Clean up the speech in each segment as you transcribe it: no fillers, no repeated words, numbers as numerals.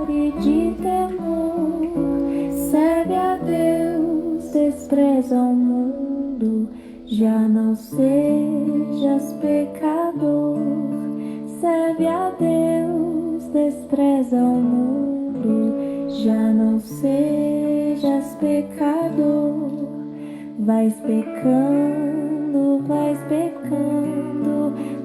e de temor, serve a Deus, despreza o mundo, já não sejas pecador. Serve a Deus, despreza o mundo, já não sejas pecador. Vais pecando,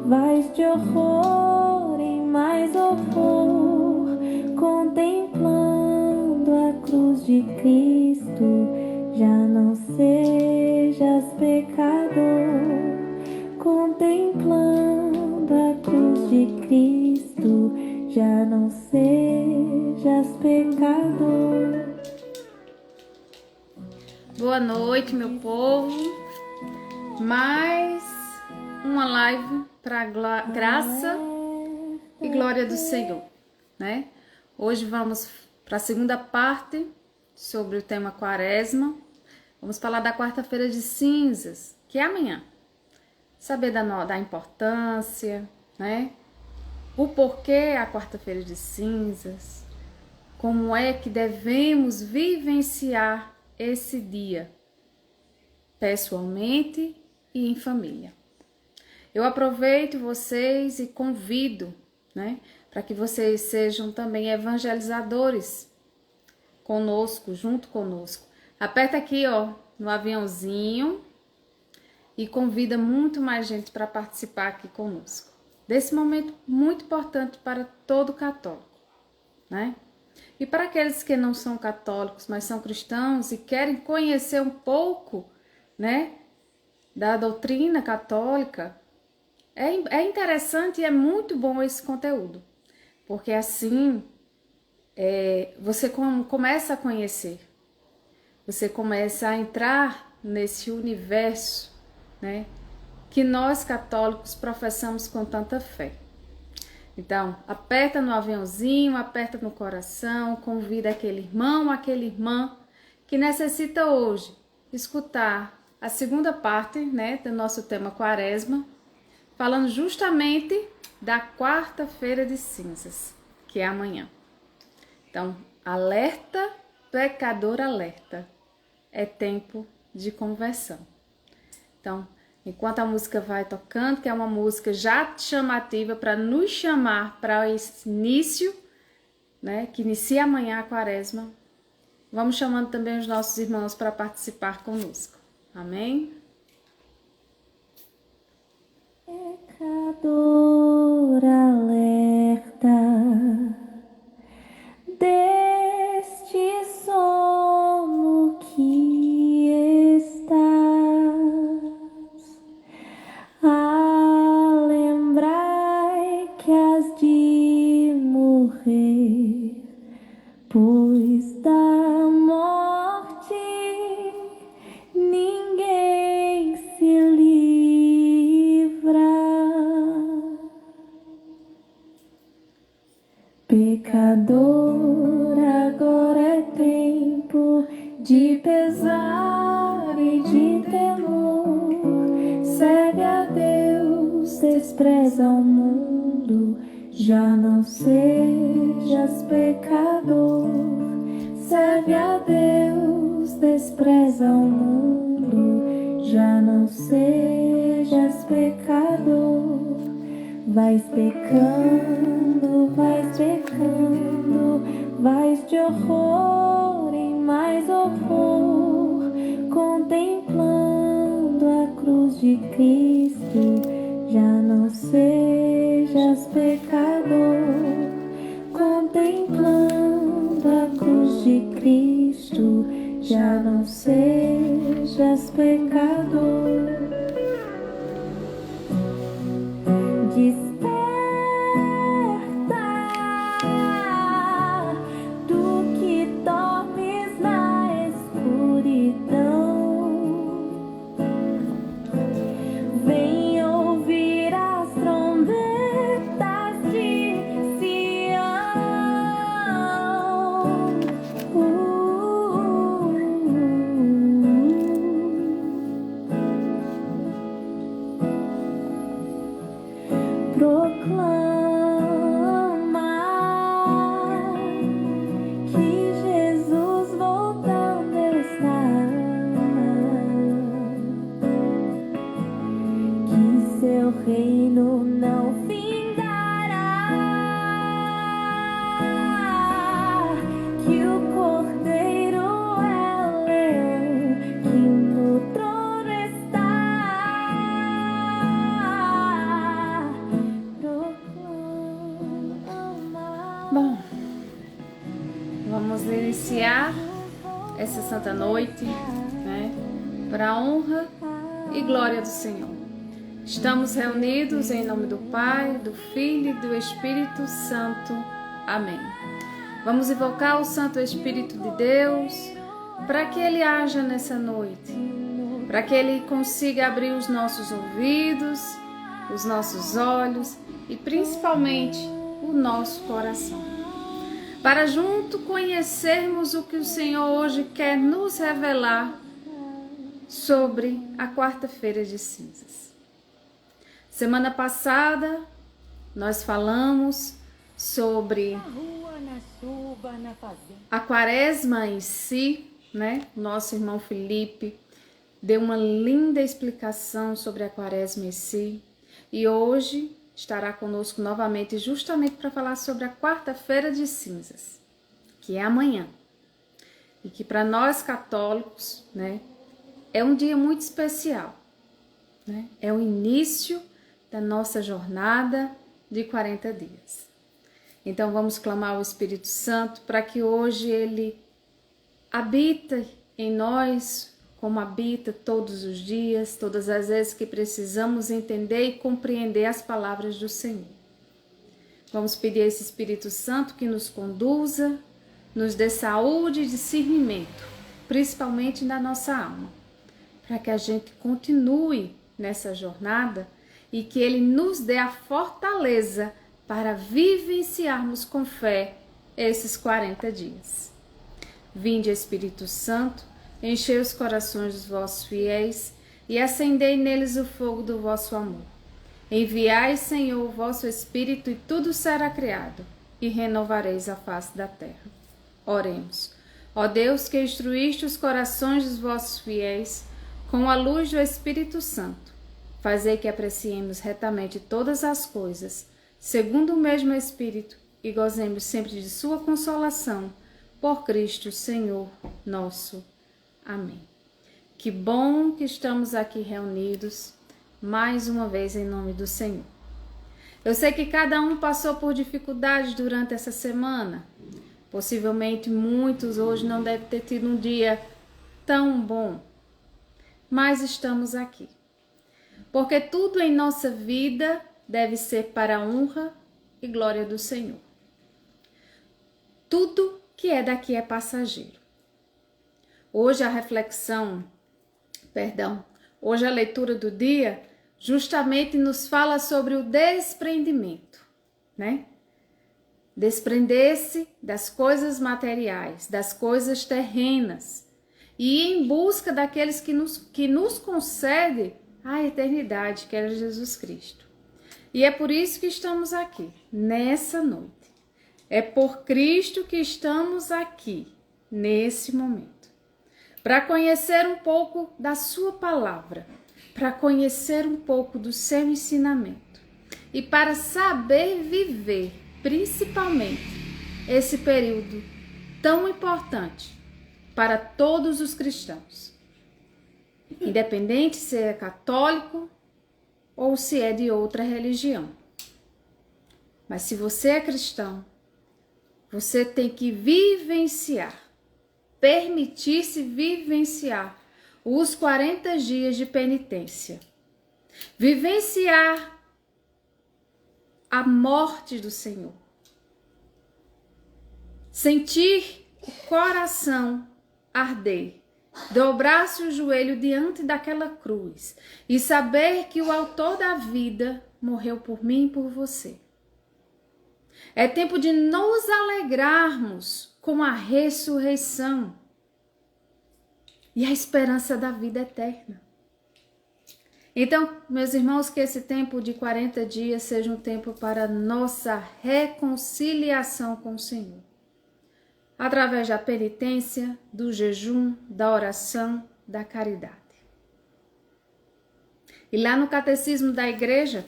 vais de horror em mais horror, contemplando a cruz de Cristo, já não sejas pecador. Contemplando a cruz de Cristo, já não sejas pecador. Boa noite, meu povo. Mais uma live para graça e glória do Senhor, né? Hoje vamos para a segunda parte sobre o tema Quaresma. Vamos falar da quarta-feira de cinzas, que é amanhã. Saber da importância, né? O porquê a quarta-feira de cinzas, como é que devemos vivenciar esse dia, pessoalmente e em família. Eu aproveito vocês e convido, né, para que vocês sejam também evangelizadores conosco, junto conosco. Aperta aqui, ó, no aviãozinho e convida muito mais gente para participar aqui conosco. Desse momento muito importante para todo católico, né? E para aqueles que não são católicos, mas são cristãos e querem conhecer um pouco, né, da doutrina católica, é interessante e é muito bom esse conteúdo, porque assim você começa a conhecer, você começa a entrar nesse universo, né, que nós católicos professamos com tanta fé. Então, aperta no aviãozinho, aperta no coração, convida aquele irmão, aquela irmã que necessita hoje escutar a segunda parte, né, do nosso tema Quaresma, falando justamente da quarta-feira de cinzas, que é amanhã. Então, alerta, pecador alerta, é tempo de conversão. Então, enquanto a música vai tocando, que é uma música já chamativa para nos chamar para esse início, né, que inicia amanhã a quaresma, vamos chamando também os nossos irmãos para participar conosco. Amém? Pecador alerta deste sono que estás, lembrai que has de morrer, pois da morte ninguém se livra. Pecador, agora é tempo de pesar e de temor. Serve a Deus, despreza o mundo, já não sejas pecador. Serve a Deus, despreza o mundo, já não sejas pecador. Vais pecando, vais de horror em mais horror, contemplando a cruz de Cristo, já não sejas pecador. Contemplando a cruz de Cristo, já não sejas pecador. Desperta do que dormes na escuridão. Vem ouvir as trombetas de Sião. Bom, vamos iniciar essa santa noite, né, para a honra e glória do Senhor. Estamos reunidos em nome do Pai, do Filho e do Espírito Santo. Amém. Vamos invocar o Santo Espírito de Deus para que Ele haja nessa noite, para que Ele consiga abrir os nossos ouvidos, os nossos olhos e principalmente o nosso coração, para junto conhecermos o que o Senhor hoje quer nos revelar sobre a quarta-feira de cinzas. Semana passada nós falamos sobre a quaresma em si, né? Nosso irmão Felipe deu uma linda explicação sobre a quaresma em si e hoje estará conosco novamente justamente para falar sobre a quarta-feira de cinzas, que é amanhã. E que para nós católicos, né, é um dia muito especial, né? É o início da nossa jornada de 40 dias. Então vamos clamar ao Espírito Santo para que hoje ele habita em nós, como habita todos os dias, todas as vezes que precisamos entender e compreender as palavras do Senhor. Vamos pedir a esse Espírito Santo que nos conduza, nos dê saúde e discernimento, principalmente na nossa alma, para que a gente continue nessa jornada e que Ele nos dê a fortaleza para vivenciarmos com fé esses 40 dias. Vinde, Espírito Santo, enchei os corações dos vossos fiéis e acendei neles o fogo do vosso amor. Enviai, Senhor, o vosso Espírito e tudo será criado e renovareis a face da terra. Oremos. Ó Deus, que instruíste os corações dos vossos fiéis com a luz do Espírito Santo, fazei que apreciemos retamente todas as coisas, segundo o mesmo Espírito, e gozemos sempre de sua consolação, por Cristo, Senhor nosso. Amém. Que bom que estamos aqui reunidos, mais uma vez em nome do Senhor. Eu sei que cada um passou por dificuldades durante essa semana. Possivelmente muitos hoje não devem ter tido um dia tão bom, mas estamos aqui. Porque tudo em nossa vida deve ser para a honra e glória do Senhor. Tudo que é daqui é passageiro. Hoje hoje a leitura do dia justamente nos fala sobre o desprendimento, né? Desprender-se das coisas materiais, das coisas terrenas e ir em busca daqueles que nos concede a eternidade, que era Jesus Cristo. E é por isso que estamos aqui, nessa noite. É por Cristo que estamos aqui, nesse momento. Para conhecer um pouco da sua palavra, para conhecer um pouco do seu ensinamento e para saber viver, principalmente, esse período tão importante para todos os cristãos. Independente se é católico ou se é de outra religião. Mas se você é cristão, você tem que vivenciar, permitir-se vivenciar os 40 dias de penitência. Vivenciar a morte do Senhor. Sentir o coração arder. Dobrar-se o joelho diante daquela cruz e saber que o autor da vida morreu por mim e por você. É tempo de nos alegrarmos com a ressurreição e a esperança da vida eterna. Então, meus irmãos, que esse tempo de 40 dias seja um tempo para nossa reconciliação com o Senhor. Através da penitência, do jejum, da oração, da caridade. E lá no Catecismo da Igreja,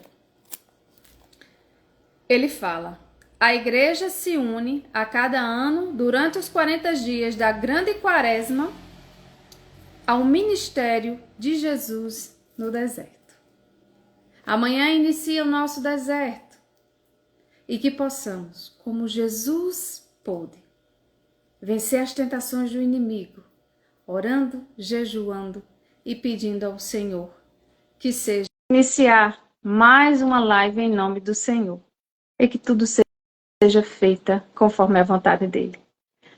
ele fala: a Igreja se une a cada ano, durante os 40 dias da Grande Quaresma, ao ministério de Jesus no deserto. Amanhã inicia o nosso deserto. e que possamos, como Jesus pôde, vencer as tentações do inimigo, orando, jejuando e pedindo ao Senhor que seja iniciar mais uma live em nome do Senhor e que tudo seja feita conforme a vontade dele.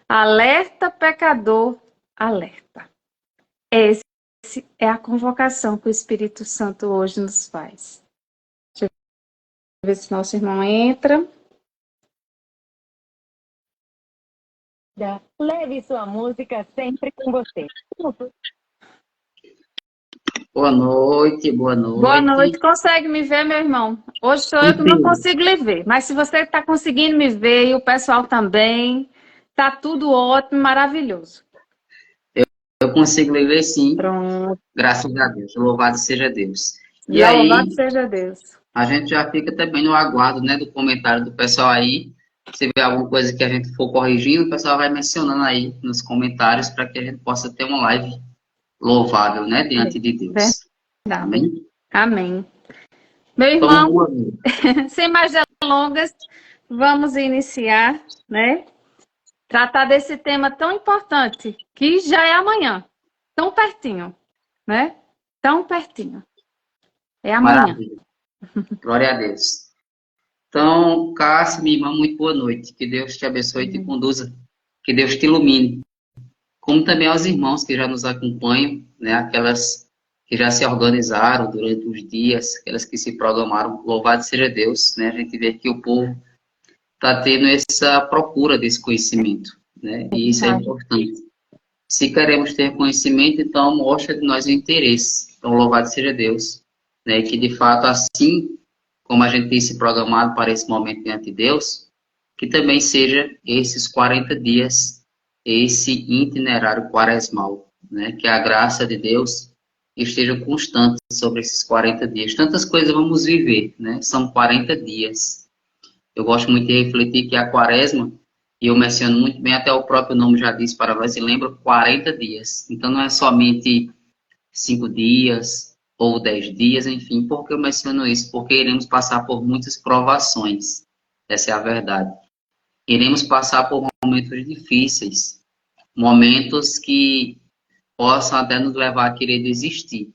Alerta, pecador, alerta. Essa é a convocação que o Espírito Santo hoje nos faz. Deixa eu ver se nosso irmão entra. Leve sua música sempre com você. Boa noite, boa noite. Boa noite. Consegue me ver, meu irmão? Hoje sou eu que não consigo lhe ver. Mas se você está conseguindo me ver e o pessoal também, tá tudo ótimo, maravilhoso. Eu consigo lhe ver sim. Pronto. Graças a Deus. Louvado seja Deus. E Louvado aí, seja Deus. a gente já fica também no aguardo, né, do comentário do pessoal aí. Se vê alguma coisa que a gente for corrigindo, o pessoal vai mencionando aí nos comentários para que a gente possa ter uma live louvável, né, diante de Deus. Amém? Amém. Meu irmão, sem mais delongas, vamos iniciar, né? Tratar desse tema tão importante, que já é amanhã. Tão pertinho, né? Tão pertinho. É amanhã. Maravilha. Glória a Deus. Então, Cássio, minha irmã, muito boa noite. Que Deus te abençoe e te conduza. Que Deus te ilumine. Como também aos irmãos que já nos acompanham, né? Aquelas que já se organizaram durante os dias, aquelas que se programaram. Louvado seja Deus, né? A gente vê que o povo está tendo essa procura desse conhecimento, né? E isso é importante. Se queremos ter conhecimento, então mostra de nós o interesse. Então, louvado seja Deus, né? Que de fato, assim como a gente tem se programado para esse momento diante de Deus, que também seja esses 40 dias, esse itinerário quaresmal, né? Que a graça de Deus esteja constante sobre esses 40 dias. Tantas coisas vamos viver, né? São 40 dias. Eu gosto muito de refletir que a quaresma, e eu menciono muito bem, até o próprio nome já diz para nós, e lembra 40 dias. Então não é somente 5 dias ou 10 dias, enfim. Por que eu menciono isso? Porque iremos passar por muitas provações. Essa é a verdade. Iremos passar por momentos difíceis, momentos que possam até nos levar a querer desistir.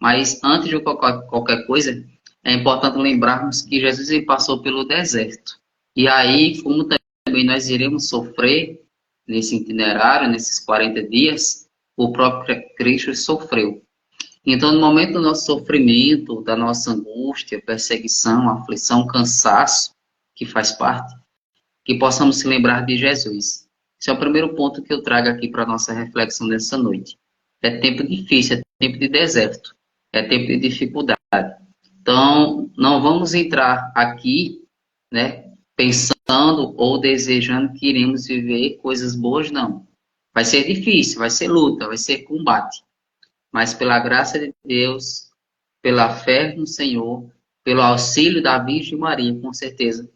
Mas antes de qualquer coisa, é importante lembrarmos que Jesus ele passou pelo deserto. E aí, como também nós iremos sofrer nesse itinerário, nesses 40 dias, o próprio Cristo sofreu. Então, no momento do nosso sofrimento, da nossa angústia, perseguição, aflição, cansaço, que faz parte, que possamos se lembrar de Jesus. Esse é o primeiro ponto que eu trago aqui para a nossa reflexão dessa noite. É tempo difícil, é tempo de deserto, é tempo de dificuldade. Então, não vamos entrar aqui, né, pensando ou desejando que iremos viver coisas boas, não. Vai ser difícil, vai ser luta, vai ser combate. Mas pela graça de Deus, pela fé no Senhor, pelo auxílio da Virgem Maria, com certeza,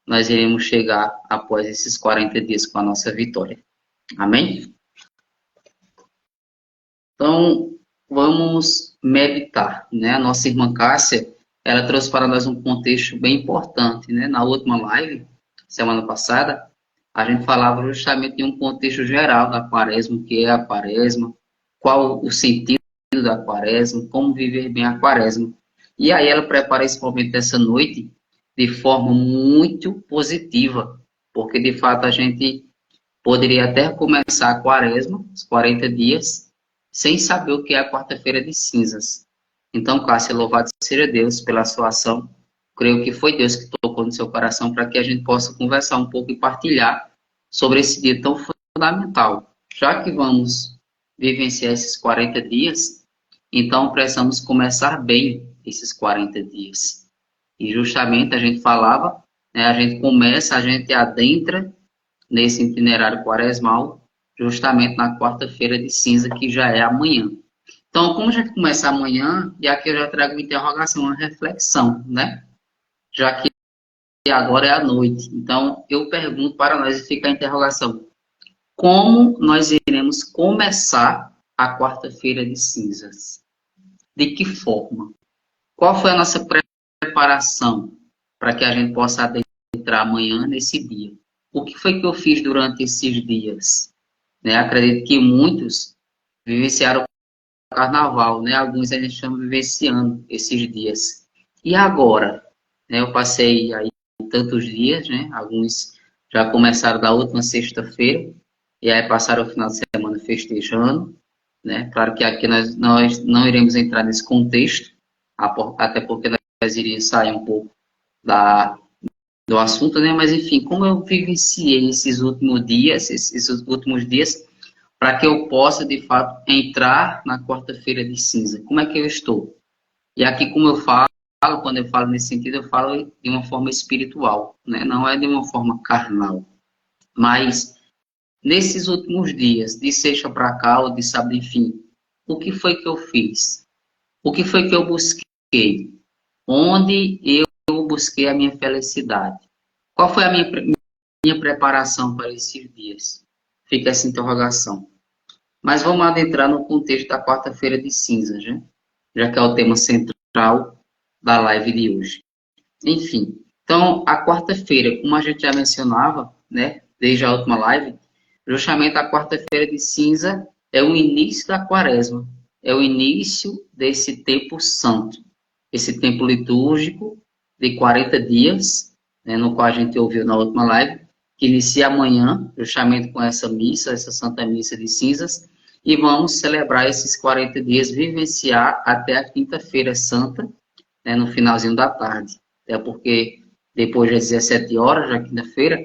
nós iremos chegar após esses 40 dias com a nossa vitória. Amém? Então, vamos meditar, né? A nossa irmã Cássia, ela trouxe para nós um contexto bem importante, né? Na última live, semana passada, a gente falava justamente de um contexto geral da quaresma, o que é a quaresma, qual o sentido da quaresma, como viver bem a quaresma. E aí ela prepara esse momento dessa noite de forma muito positiva, porque de fato a gente poderia até começar a quaresma, os 40 dias, sem saber o que é a quarta-feira de cinzas. Então, Cássia, louvado seja Deus pela sua ação. Creio que foi Deus que tocou no seu coração para que a gente possa conversar um pouco e partilhar sobre esse dia tão fundamental. Já que vamos vivenciar esses 40 dias, então precisamos começar bem esses 40 dias. E justamente a gente falava, né, a gente adentra nesse itinerário quaresmal, justamente na quarta-feira de cinza, que já é amanhã. Então, como a gente começa amanhã, e aqui eu já trago uma interrogação, uma reflexão, né? Já que agora é a noite. Então, eu pergunto para nós e fica a interrogação. Como nós iremos começar a quarta-feira de cinzas? De que forma? Qual foi a nossa preparação para que a gente possa adentrar adentrar amanhã nesse dia. O que foi que eu fiz durante esses dias? Né? Acredito que muitos vivenciaram o carnaval, né? Alguns ainda estão vivenciando esses dias. E agora? Né? Eu passei aí tantos dias, né? Alguns já começaram da última sexta-feira, e aí passaram o final de semana festejando, né? Claro que aqui nós não iremos entrar nesse contexto, até porque nós iríamos sair um pouco do assunto, né? Mas enfim, como eu vivenciei esses últimos dias, para que eu possa, de fato, entrar na quarta-feira de cinza. Como é que eu estou? E aqui, como eu falo, quando eu falo nesse sentido, eu falo de uma forma espiritual, né? Não é de uma forma carnal. Mas, nesses últimos dias, de sexta para cá, ou de sábado, enfim, o que foi que eu fiz? O que foi que eu busquei? Onde eu busquei a minha felicidade? Qual foi a minha preparação para esses dias? Fica essa interrogação. Mas vamos adentrar no contexto da quarta-feira de cinzas, né? Já que é o tema central da live de hoje. Enfim, então a quarta-feira, como a gente já mencionava, né, desde a última live, justamente a quarta-feira de cinza é o início da quaresma, é o início desse tempo santo, esse tempo litúrgico de 40 dias, né, no qual a gente ouviu na última live, que inicia amanhã, justamente com essa missa, essa Santa Missa de Cinzas, e vamos celebrar esses 40 dias, vivenciar até a quinta-feira santa, né, no finalzinho da tarde. Até porque depois das 17 horas, já quinta-feira,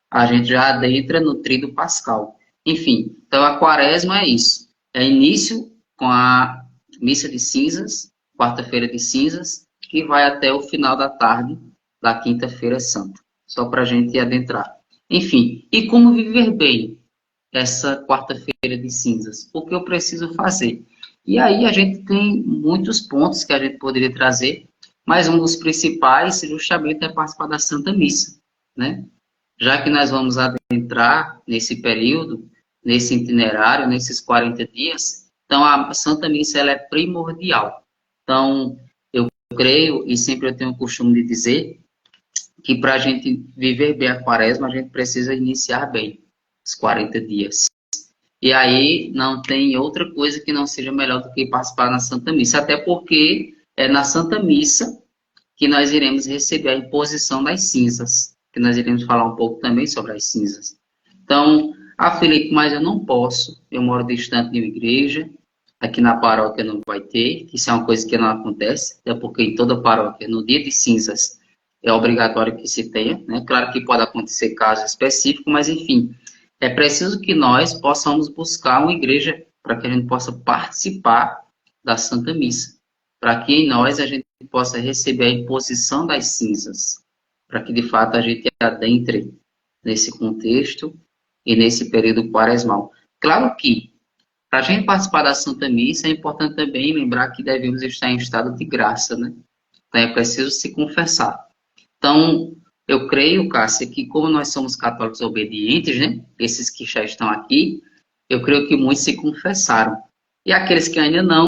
a gente já adentra no Tríduo Pascal. Enfim, então a quaresma é isso. É início com a missa de cinzas, quarta-feira de cinzas, que vai até o final da tarde da quinta-feira santa. Só para a gente adentrar. Enfim, e como viver bem essa quarta-feira de cinzas? O que eu preciso fazer? E aí a gente tem muitos pontos que a gente poderia trazer, mas um dos principais justamente é participar da Santa Missa, né? Já que nós vamos adentrar nesse período, nesse itinerário, nesses 40 dias, então a Santa Missa ela é primordial. Então, eu creio, e sempre eu tenho o costume de dizer, que para a gente viver bem a quaresma, a gente precisa iniciar bem os 40 dias. E aí não tem outra coisa que não seja melhor do que participar na Santa Missa, até porque é na Santa Missa que nós iremos receber a imposição das cinzas, que nós iremos falar um pouco também sobre as cinzas. Então, Felipe, mas eu não posso, eu moro distante de uma igreja, aqui na paróquia não vai ter, isso é uma coisa que não acontece, até porque em toda paróquia, no dia de cinzas, é obrigatório que se tenha, né? Claro que pode acontecer casos específicos, mas enfim, é preciso que nós possamos buscar uma igreja para que a gente possa participar da Santa Missa, para que em nós a gente possa receber a imposição das cinzas, para que de fato a gente adentre nesse contexto e nesse período quaresmal. Claro que, para a gente participar da Santa Missa, é importante também lembrar que devemos estar em estado de graça, né? Então é preciso se confessar. Então, eu creio, Cássia, que como nós somos católicos obedientes, né? Esses que já estão aqui, eu creio que muitos se confessaram. E aqueles que ainda não,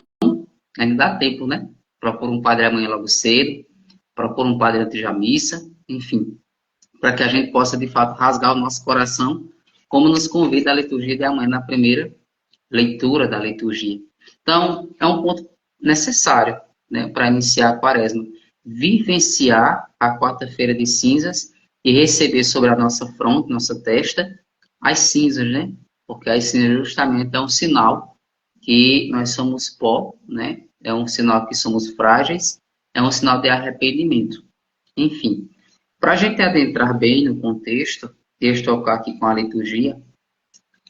ainda dá tempo, né? Procura um padre amanhã logo cedo, procura um padre antes da missa, enfim, para que a gente possa, de fato, rasgar o nosso coração, como nos convida a liturgia de amanhã, na primeira leitura da liturgia. Então, é um ponto necessário, né, para iniciar a quaresma. Vivenciar a quarta-feira de cinzas e receber sobre a nossa fronte, nossa testa, as cinzas, né? Porque as cinzas justamente é um sinal que nós somos pó, né? É um sinal que somos frágeis, é um sinal de arrependimento. Enfim, para a gente adentrar bem no contexto, deixa eu tocar aqui com a liturgia,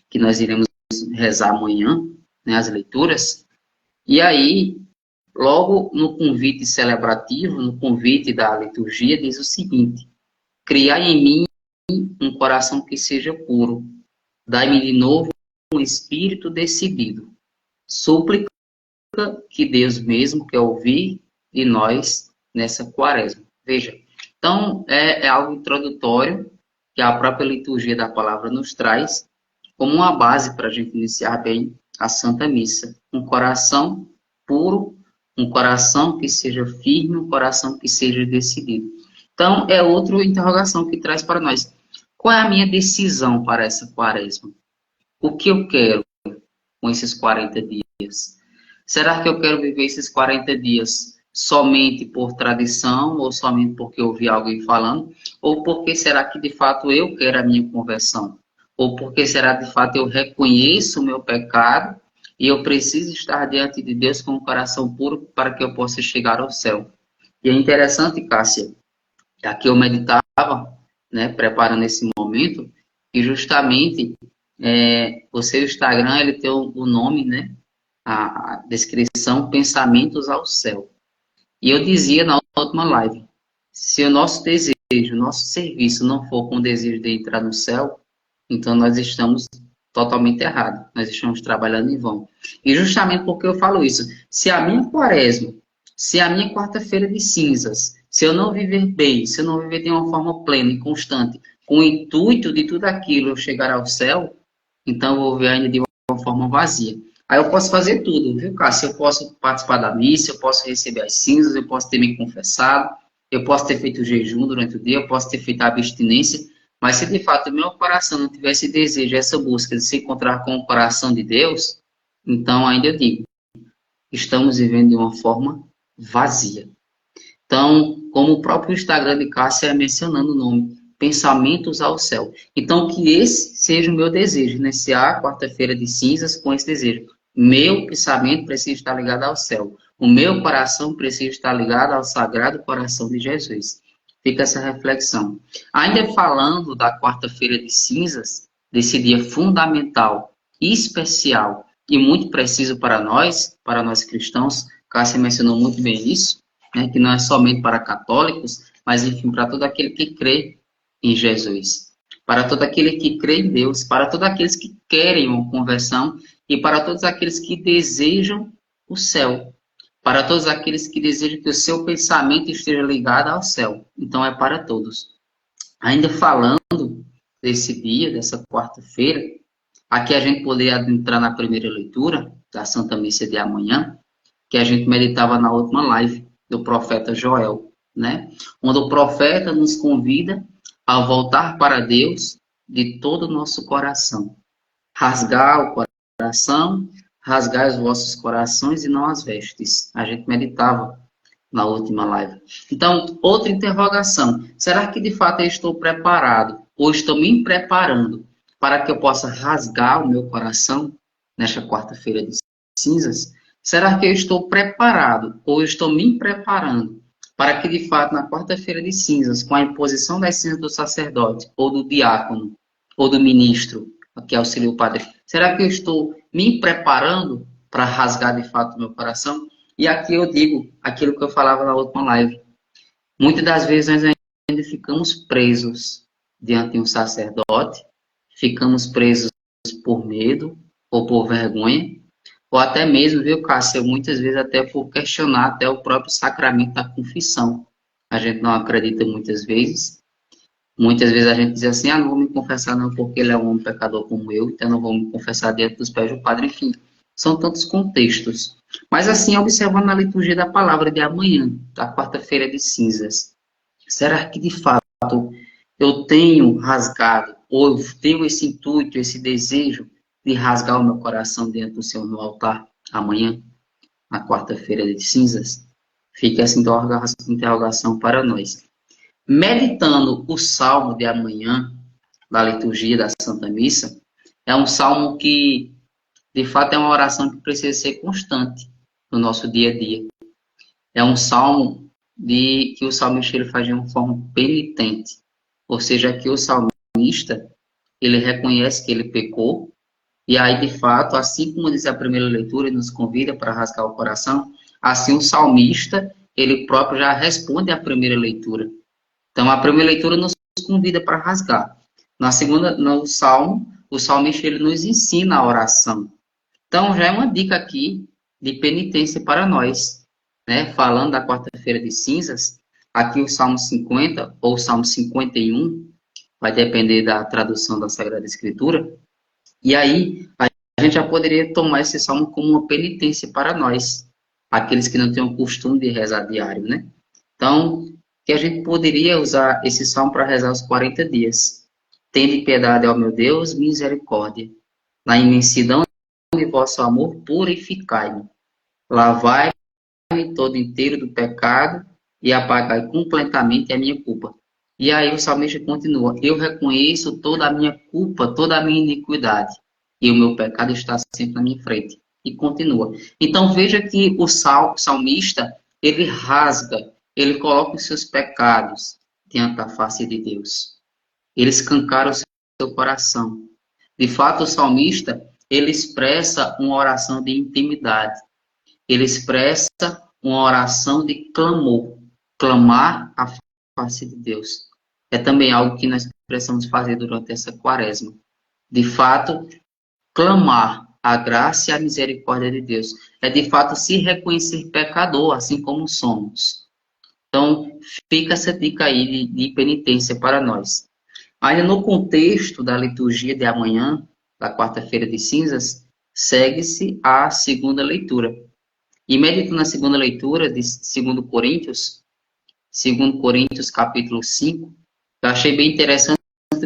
que nós iremos rezar amanhã, né, as leituras, e aí, logo no convite celebrativo, no convite da liturgia, diz o seguinte: criai em mim um coração que seja puro, dai-me de novo um espírito decidido. Súplica que Deus mesmo quer ouvir de nós nessa quaresma. Veja, então é algo introdutório que a própria liturgia da palavra nos traz como uma base para a gente iniciar bem a Santa Missa. Um coração puro, um coração que seja firme, um coração que seja decidido. Então, é outra interrogação que traz para nós. Qual é a minha decisão para essa quaresma? O que eu quero com esses 40 dias? Será que eu quero viver esses 40 dias somente por tradição ou somente porque eu ouvi alguém falando? Ou porque será que de fato eu quero a minha conversão? Ou porque será de fato eu reconheço o meu pecado e eu preciso estar diante de Deus com o coração puro para que eu possa chegar ao céu? E é interessante, Cássia, aqui eu meditava, né, preparando esse momento, e justamente o seu Instagram ele tem o nome, né, a descrição Pensamentos ao Céu. E eu dizia na última live, se o nosso desejo, o nosso serviço não for com o desejo de entrar no céu, então nós estamos totalmente errados, nós estamos trabalhando em vão. E justamente porque eu falo isso, se a minha quaresma, se a minha quarta-feira de cinzas, se eu não viver bem, se eu não viver de uma forma plena e constante, com o intuito de tudo aquilo eu chegar ao céu, então eu vou ver ainda de uma forma vazia. Aí eu posso fazer tudo, viu, Cássio? Eu posso participar da missa, eu posso receber as cinzas, eu posso ter me confessado, eu posso ter feito jejum durante o dia, eu posso ter feito a abstinência, mas se de fato o meu coração não tivesse desejo, essa busca de se encontrar com o coração de Deus, então ainda eu digo, estamos vivendo de uma forma vazia. Então, como o próprio Instagram de Cássia é mencionando o nome, Pensamentos ao Céu. Então, que esse seja o meu desejo, iniciar a quarta-feira de cinzas com esse desejo. Meu pensamento precisa estar ligado ao céu. O meu coração precisa estar ligado ao Sagrado Coração de Jesus. Fica essa reflexão. Ainda falando da quarta-feira de cinzas, desse dia fundamental, especial e muito preciso para nós cristãos, Cássia mencionou muito bem isso, né, que não é somente para católicos, mas enfim, para todo aquele que crê em Jesus, para todo aquele que crê em Deus, para todos aqueles que querem uma conversão e para todos aqueles que desejam o céu, para todos aqueles que desejam que o seu pensamento esteja ligado ao céu. Então é para todos. Ainda falando desse dia, dessa quarta-feira, aqui a gente poderia adentrar na primeira leitura da Santa Missa de amanhã, que a gente meditava na última live do profeta Joel, né? Onde o profeta nos convida a voltar para Deus de todo o nosso coração. Rasgar o coração, rasgar os vossos corações e não as vestes. A gente meditava na última live. Então, outra interrogação. Será que de fato eu estou preparado ou estou me preparando para que eu possa rasgar o meu coração nesta quarta-feira de cinzas? Será que eu estou preparado ou estou me preparando para que, de fato, na quarta-feira de cinzas, com a imposição das cinzas do sacerdote, ou do diácono, ou do ministro, que auxilia o padre, será que eu estou me preparando para rasgar, de fato, o meu coração? E aqui eu digo aquilo que eu falava na última live. Muitas das vezes nós ainda ficamos presos diante de um sacerdote, ficamos presos por medo ou por vergonha, ou até mesmo, viu, Cássia, muitas vezes até por questionar até o próprio sacramento da confissão. A gente não acredita muitas vezes. Muitas vezes a gente diz assim, não vou me confessar não porque ele é um homem pecador como eu, então não vou me confessar diante dos pés do Padre, enfim. São tantos contextos. Mas assim, observando a liturgia da palavra de amanhã, da quarta-feira de cinzas, será que de fato eu tenho rasgado, ou eu tenho esse intuito, esse desejo de rasgar o meu coração diante do Senhor no altar amanhã, na quarta-feira de cinzas? Fica essa interrogação para nós. Meditando o salmo de amanhã, da liturgia da Santa Missa, é um salmo que, de fato, é uma oração que precisa ser constante no nosso dia a dia. É um salmo que o salmista ele faz de uma forma penitente, ou seja, que o salmista ele reconhece que ele pecou. E aí, de fato, assim como diz a primeira leitura, ele nos convida para rasgar o coração, assim o salmista, ele próprio já responde à primeira leitura. Então, a primeira leitura nos convida para rasgar. Na segunda, no salmo, o salmista ele nos ensina a oração. Então, já é uma dica aqui de penitência para nós, né? Falando da quarta-feira de cinzas, aqui o Salmo 50 ou o Salmo 51, vai depender da tradução da Sagrada Escritura. E aí, a gente já poderia tomar esse salmo como uma penitência para nós, aqueles que não têm o costume de rezar diário, né? Então, que a gente poderia usar esse salmo para rezar os 40 dias. Tende piedade ao meu Deus, misericórdia. Na imensidão de vosso amor, purificai-me. Lavai-me todo inteiro do pecado e apagai completamente a minha culpa. E aí o salmista continua: eu reconheço toda a minha culpa, toda a minha iniquidade, e o meu pecado está sempre na minha frente. E continua. Então veja que o salmista, ele rasga, ele coloca os seus pecados diante da face de Deus. Ele escancara o seu coração. De fato, o salmista, ele expressa uma oração de intimidade. Ele expressa uma oração de clamor. Clamar a face de Deus. É também algo que nós precisamos fazer durante essa quaresma. De fato, clamar a graça e a misericórdia de Deus. É de fato se reconhecer pecador, assim como somos. Então, fica essa dica aí de penitência para nós. Ainda no contexto da liturgia de amanhã, da quarta-feira de cinzas, segue-se a segunda leitura. E meditando na segunda leitura de 2 Coríntios capítulo 5, eu achei bem interessante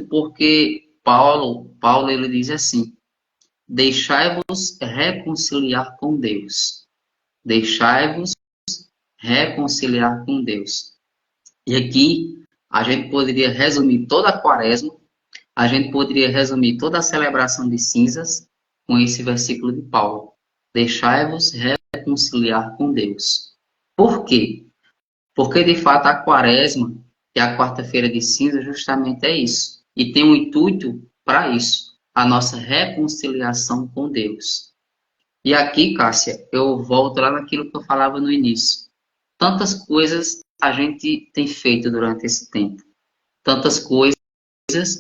porque Paulo ele diz assim: deixai-vos reconciliar com Deus. Deixai-vos reconciliar com Deus. E aqui a gente poderia resumir toda a quaresma, a gente poderia resumir toda a celebração de cinzas com esse versículo de Paulo. Deixai-vos reconciliar com Deus. Por quê? Porque, de fato, a quaresma, que é a quarta-feira de cinzas, justamente é isso. E tem um intuito para isso, a nossa reconciliação com Deus. E aqui, Cássia, eu volto lá naquilo que eu falava no início. Tantas coisas a gente tem feito durante esse tempo. Tantas coisas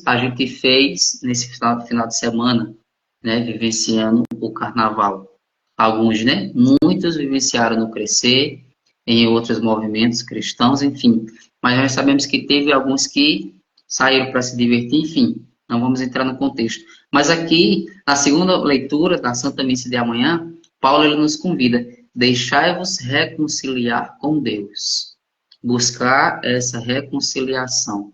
a gente fez nesse final de semana, né, vivenciando o carnaval. Alguns, né? Muitos vivenciaram no Crescer, em outros movimentos cristãos, enfim. Mas nós sabemos que teve alguns que saíram para se divertir, enfim. Não vamos entrar no contexto. Mas aqui, na segunda leitura da Santa Missa de amanhã, Paulo ele nos convida: deixai-vos reconciliar com Deus. Buscar essa reconciliação.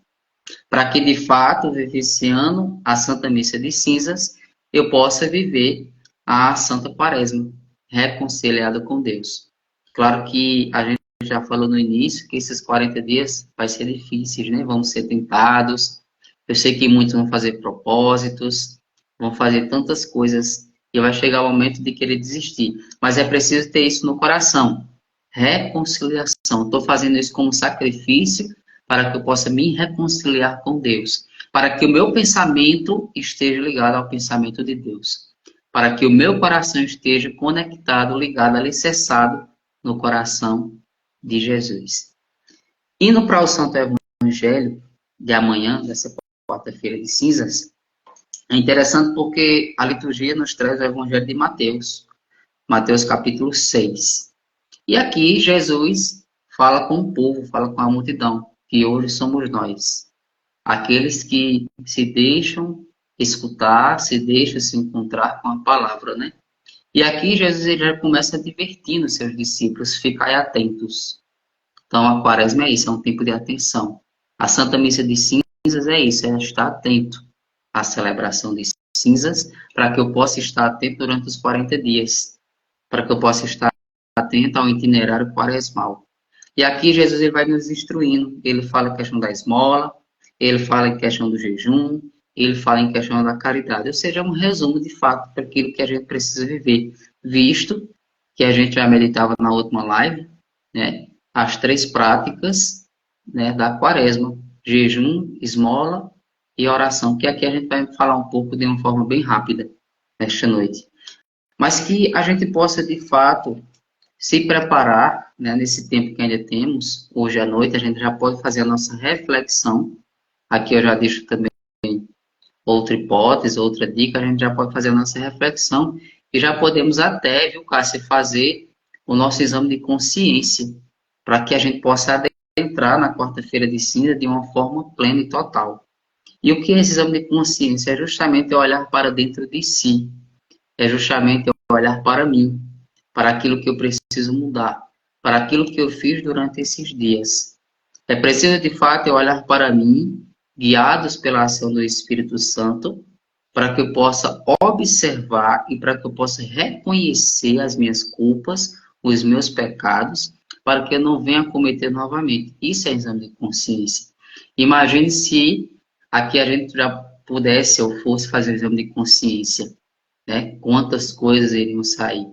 Para que, de fato, vivenciando a Santa Missa de Cinzas, eu possa viver a Santa Quaresma, reconciliado com Deus. Claro que a gente já falou no início que esses 40 dias vai ser difíceis, né? Vamos ser tentados. Eu sei que muitos vão fazer propósitos, vão fazer tantas coisas e vai chegar o momento de querer desistir. Mas é preciso ter isso no coração. Reconciliação. Estou fazendo isso como sacrifício para que eu possa me reconciliar com Deus. Para que o meu pensamento esteja ligado ao pensamento de Deus. Para que o meu coração esteja conectado, ligado, alicerçado no coração de Jesus. Indo para o Santo Evangelho de amanhã, dessa quarta-feira de cinzas, é interessante porque a liturgia nos traz o Evangelho de Mateus. Mateus capítulo 6. E aqui Jesus fala com o povo, fala com a multidão, que hoje somos nós. Aqueles que se deixam escutar, se deixam se encontrar com a palavra, né? E aqui Jesus ele já começa advertindo os seus discípulos: ficai atentos. Então a quaresma é isso, é um tempo de atenção. A Santa Missa de Cinzas é isso, é estar atento à celebração de cinzas, para que eu possa estar atento durante os 40 dias, para que eu possa estar atento ao itinerário quaresmal. E aqui Jesus ele vai nos instruindo, ele fala em questão da esmola, ele fala em questão do jejum, ele fala em questão da caridade, ou seja, é um resumo de fato para aquilo que a gente precisa viver, visto que a gente já meditava na última live, né, as 3 práticas, né, da quaresma: jejum, esmola e oração, que aqui a gente vai falar um pouco de uma forma bem rápida nesta noite. Mas que a gente possa, de fato, se preparar, né, nesse tempo que ainda temos. Hoje à noite a gente já pode fazer a nossa reflexão. Aqui eu já deixo também outra hipótese, outra dica, a gente já pode fazer a nossa reflexão e já podemos até, viu, Cássia, fazer o nosso exame de consciência, para que a gente possa adentrar na quarta-feira de cinza de uma forma plena e total. E o que é esse exame de consciência? É justamente olhar para dentro de si, é justamente olhar para mim, para aquilo que eu preciso mudar, para aquilo que eu fiz durante esses dias. É preciso, de fato, eu olhar para mim, guiados pela ação do Espírito Santo, para que eu possa observar e para que eu possa reconhecer as minhas culpas, os meus pecados, para que eu não venha a cometer novamente. Isso é exame de consciência. Imagine se aqui a gente já pudesse ou fosse fazer o exame de consciência, né? Quantas coisas iriam sair.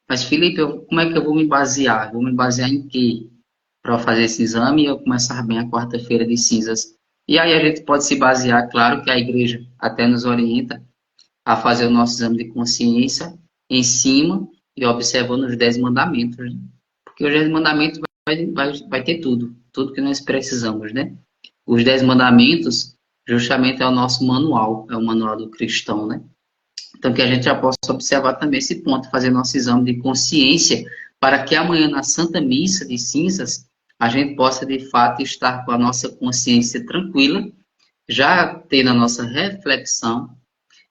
Mas, Felipe, como é que eu vou me basear? Vou me basear em quê? Para fazer esse exame e eu começar bem a quarta-feira de cinzas. E aí a gente pode se basear, claro que a igreja até nos orienta a fazer o nosso exame de consciência em cima e observando os 10 mandamentos, né? Porque os 10 mandamentos vai ter tudo, tudo que nós precisamos, né? Os 10 mandamentos justamente é o nosso manual, é o manual do cristão, né? Então que a gente já possa observar também esse ponto, fazer nosso exame de consciência, para que amanhã na Santa Missa de Cinzas a gente possa de fato estar com a nossa consciência tranquila, já tendo a nossa reflexão,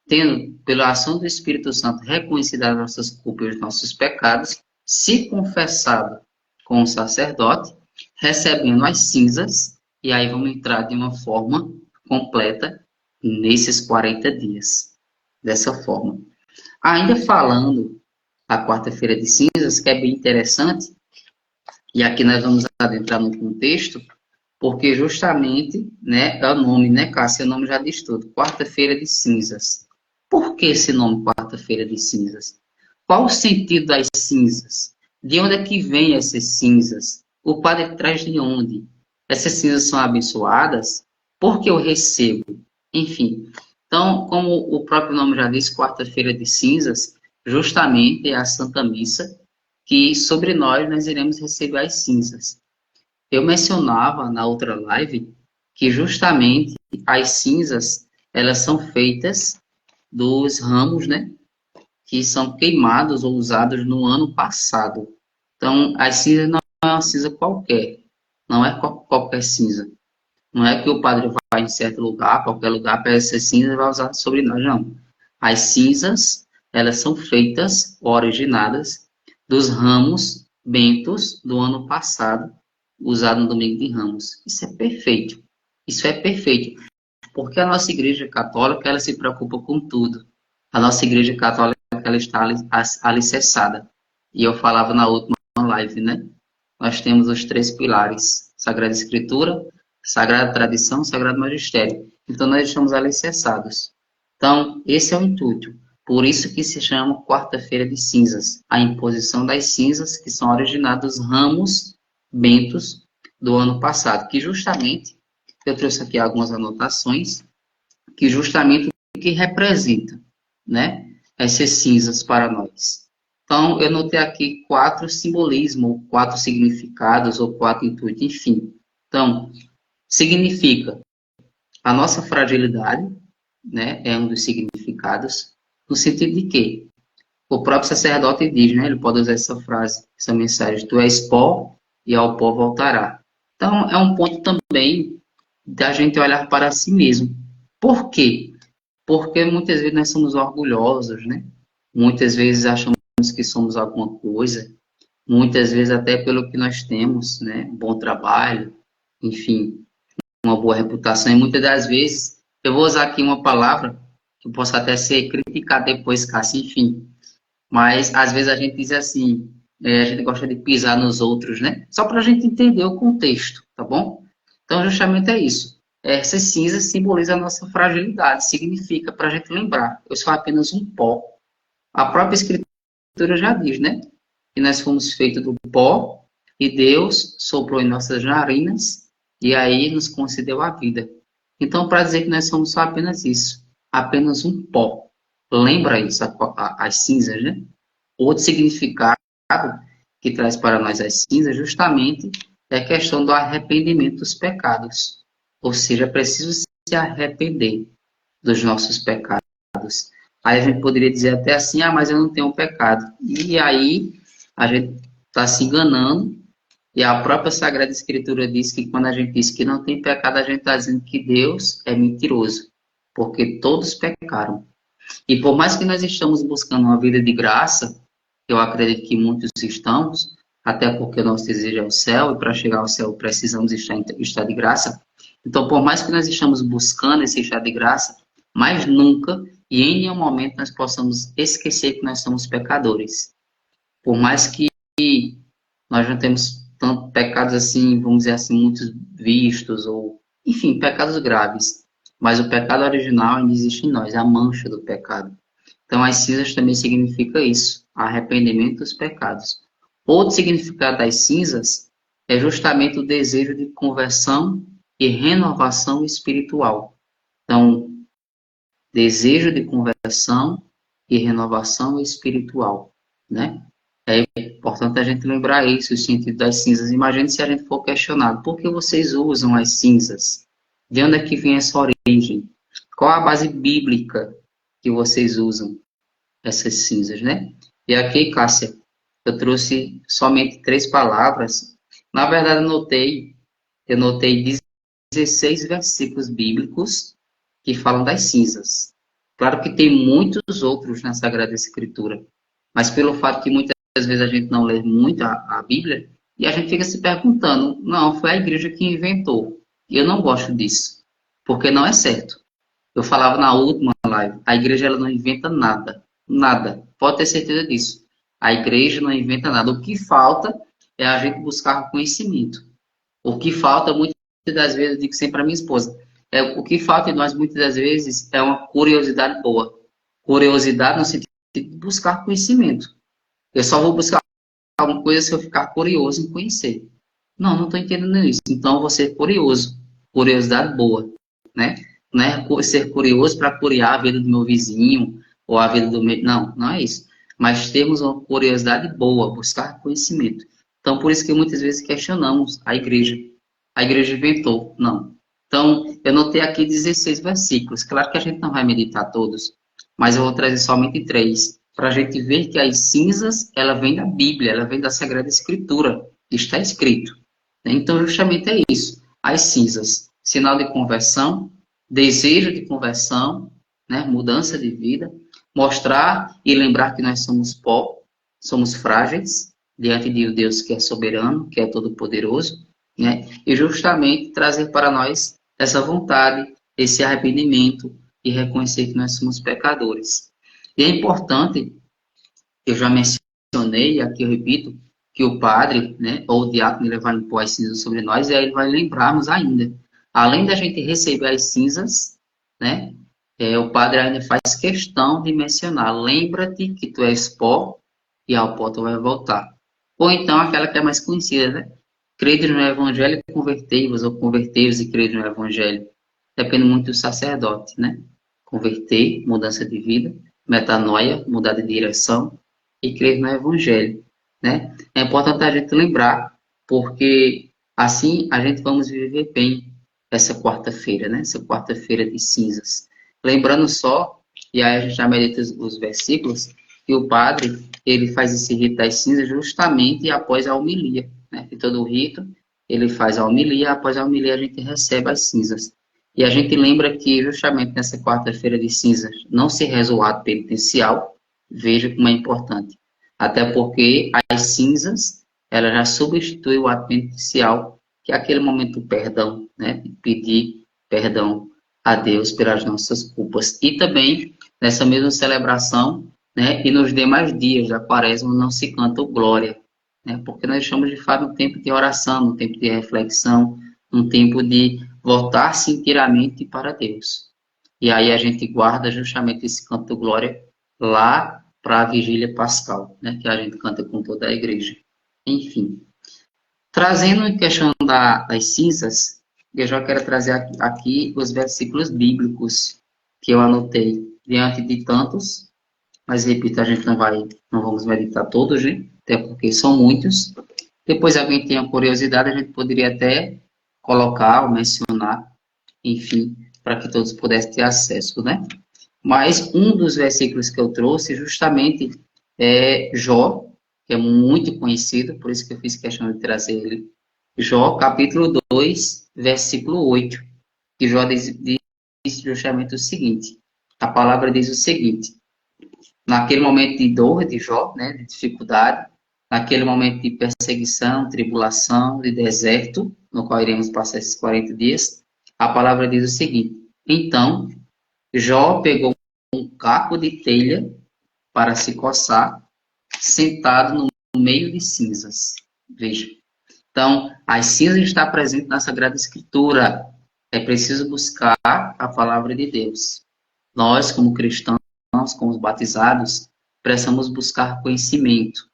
tendo, pela ação do Espírito Santo, reconhecido as nossas culpas e os nossos pecados, se confessado com o sacerdote, recebendo as cinzas, e aí vamos entrar de uma forma completa nesses 40 dias. Dessa forma. Ainda falando da quarta-feira de cinzas, que é bem interessante, e aqui nós vamos adentrar no contexto, porque justamente, né, é o nome, né, Cássia? O nome já diz tudo. Quarta-feira de cinzas. Por que esse nome, quarta-feira de cinzas? Qual o sentido das cinzas? De onde é que vem essas cinzas? O Padre traz de onde? Essas cinzas são abençoadas? Por que eu recebo? Enfim. Então, como o próprio nome já diz, quarta-feira de cinzas, justamente é a Santa Missa, que sobre nós iremos receber as cinzas. Eu mencionava na outra live que justamente as cinzas, elas são feitas dos ramos, né, que são queimados ou usados no ano passado. Então, as cinzas não é uma cinza qualquer, não é qualquer cinza. Não é que o padre vai em certo lugar, qualquer lugar, pega essas cinzas e vai usar sobre nós, não. As cinzas, elas são feitas, originadas, dos ramos bentos do ano passado, usado no Domingo de Ramos. Isso é perfeito. Isso é perfeito. Porque a nossa Igreja Católica, ela se preocupa com tudo. A nossa Igreja Católica, ela está alicerçada. E eu falava na última live, né? Nós temos os 3 pilares: Sagrada Escritura, Sagrada Tradição, Sagrado Magistério. Então, nós estamos alicerçados. Então, esse é o intuito. Por isso que se chama Quarta-feira de Cinzas. A imposição das cinzas que são originadas dos ramos bentos do ano passado. Que justamente, eu trouxe aqui algumas anotações, que justamente o que representa, né, essas cinzas para nós. Então, eu notei aqui 4 simbolismos, 4 significados, ou 4 intuitos, enfim. Então, significa a nossa fragilidade, né, é um dos significados, no sentido de que o próprio sacerdote diz, né, ele pode usar essa frase, essa mensagem: tu és pó e ao pó voltará. Então, é um ponto também da gente olhar para si mesmo. Por quê? Porque muitas vezes nós somos orgulhosos, né? Muitas vezes achamos que somos alguma coisa, muitas vezes até pelo que nós temos, né? Bom trabalho, enfim, uma boa reputação, e muitas das vezes, eu vou usar aqui uma palavra que possa até ser criticada depois, Cássia, enfim, mas às vezes a gente diz assim, a gente gosta de pisar nos outros, né? Só para a gente entender o contexto, tá bom? Então, justamente é isso. Essa cinza simboliza a nossa fragilidade, significa, para a gente lembrar, eu sou apenas um pó. A própria Escritura já diz, né? Que nós fomos feitos do pó e Deus soprou em nossas narinas e aí nos concedeu a vida. Então, para dizer que nós somos só apenas isso, apenas um pó. Lembra isso, as cinzas, né? Outro significado que traz para nós as cinzas, justamente, é a questão do arrependimento dos pecados. Ou seja, é preciso se arrepender dos nossos pecados. Aí a gente poderia dizer até assim, mas eu não tenho pecado. E aí a gente está se enganando, e a própria Sagrada Escritura diz que quando a gente diz que não tem pecado, a gente está dizendo que Deus é mentiroso, porque todos pecaram. E por mais que nós estamos buscando uma vida de graça, eu acredito que muitos estamos, até porque o nosso desejo é o céu, e para chegar ao céu precisamos estar em estado de graça. Então, por mais que nós estamos buscando esse estado de graça, mas nunca e em nenhum momento nós possamos esquecer que nós somos pecadores. Por mais que nós não temos tanto pecados assim, vamos dizer assim, muitos vistos, ou, enfim, pecados graves. Mas o pecado original ainda existe em nós, a mancha do pecado. Então, as cinzas também significa isso, arrependimento dos pecados. Outro significado das cinzas é justamente o desejo de conversão e renovação espiritual. Então, desejo de conversão e renovação espiritual, né? É importante a gente lembrar isso, o sentido das cinzas. Imagine se a gente for questionado, por que vocês usam as cinzas? De onde é que vem essa origem? Qual a base bíblica que vocês usam essas cinzas, né? E aqui, Cássia, eu trouxe somente 3 palavras. Na verdade, eu notei 16 versículos bíblicos que falam das cinzas. Claro que tem muitos outros na Sagrada Escritura, mas pelo fato que muitas vezes a gente não lê muito a Bíblia, e a gente fica se perguntando, não, foi a igreja que inventou. E eu não gosto disso, porque não é certo. Eu falava na última live, a igreja ela não inventa nada, nada. Pode ter certeza disso. A igreja não inventa nada. O que falta é a gente buscar conhecimento. O que falta, muitas das vezes, eu digo sempre para minha esposa, o que falta em nós, muitas das vezes, é uma curiosidade boa. Curiosidade no sentido de buscar conhecimento. Eu só vou buscar alguma coisa se eu ficar curioso em conhecer. Não, não estou entendendo isso. Então, você é curioso. Curiosidade boa, né? Não é ser curioso para curiar a vida do meu vizinho ou a vida do meu... Não, não é isso. Mas temos uma curiosidade boa, buscar conhecimento. Então, por isso que muitas vezes questionamos a igreja. A igreja inventou. Não. Então, eu notei aqui 16 versículos. Claro que a gente não vai meditar todos, mas eu vou trazer somente 3, para a gente ver que as cinzas, ela vem da Bíblia, ela vem da Sagrada Escritura. Está escrito. Então, justamente é isso. As cinzas, sinal de conversão, desejo de conversão, né? Mudança de vida, mostrar e lembrar que nós somos pó, somos frágeis diante de um Deus que é soberano, que é todo-poderoso, né? E justamente trazer para nós essa vontade, esse arrependimento e reconhecer que nós somos pecadores. E é importante, eu já mencionei, aqui eu repito, que o padre, né, ou o diácono, ele vai impor as cinzas sobre nós e aí ele vai lembrar-nos ainda. Além da gente receber as cinzas, né, o padre ainda faz questão de mencionar, lembra-te que tu és pó e ao pó tu vai voltar. Ou então aquela que é mais conhecida, né? Crede no evangelho e convertei-vos, ou convertei-vos e crede no evangelho. Depende muito do sacerdote, né? Converter, mudança de vida, metanoia, mudar de direção, e crer no evangelho, né? É importante a gente lembrar, porque assim a gente vamos viver bem essa quarta-feira, né? Essa quarta-feira de cinzas. Lembrando só, e aí a gente já medita os versículos, que o padre, ele faz esse rito das cinzas justamente após a homilia, né? E todo o rito, ele faz a homilia, após a homilia a gente recebe as cinzas. E a gente lembra que justamente nessa quarta-feira de cinzas não se reza o ato penitencial, veja como é importante. Até porque as cinzas, ela já substitui o ato penitencial, que é aquele momento do perdão, né? Pedir perdão a Deus pelas nossas culpas. E também, nessa mesma celebração, né? E nos demais dias da quaresma não se canta o glória, né? Porque nós estamos de fato um tempo de oração, um tempo de reflexão, um tempo de voltar-se inteiramente para Deus. E aí a gente guarda justamente esse canto do glória lá para a vigília pascal, né? Que a gente canta com toda a igreja. Enfim, trazendo em questão das cinzas, eu já quero trazer aqui os versículos bíblicos que eu anotei diante de tantos, mas repito, a gente não vamos meditar todos, né? Até porque são muitos. Depois alguém tem a curiosidade, a gente poderia até colocar ou mencionar, enfim, para que todos pudessem ter acesso, né? Mas um dos versículos que eu trouxe justamente é Jó, que é muito conhecido, por isso que eu fiz questão de trazer ele. Jó, capítulo 2, versículo 8, que Jó diz justamente o seguinte, a palavra diz o seguinte, naquele momento de dor de Jó, né, de dificuldade, naquele momento de perseguição, tribulação, de deserto, no qual iremos passar esses 40 dias, a palavra diz o seguinte: então, Jó pegou um caco de telha para se coçar, sentado no meio de cinzas. Veja. Então, as cinzas estão presentes na Sagrada Escritura. É preciso buscar a palavra de Deus. Nós, como cristãos, como os batizados, precisamos buscar conhecimento.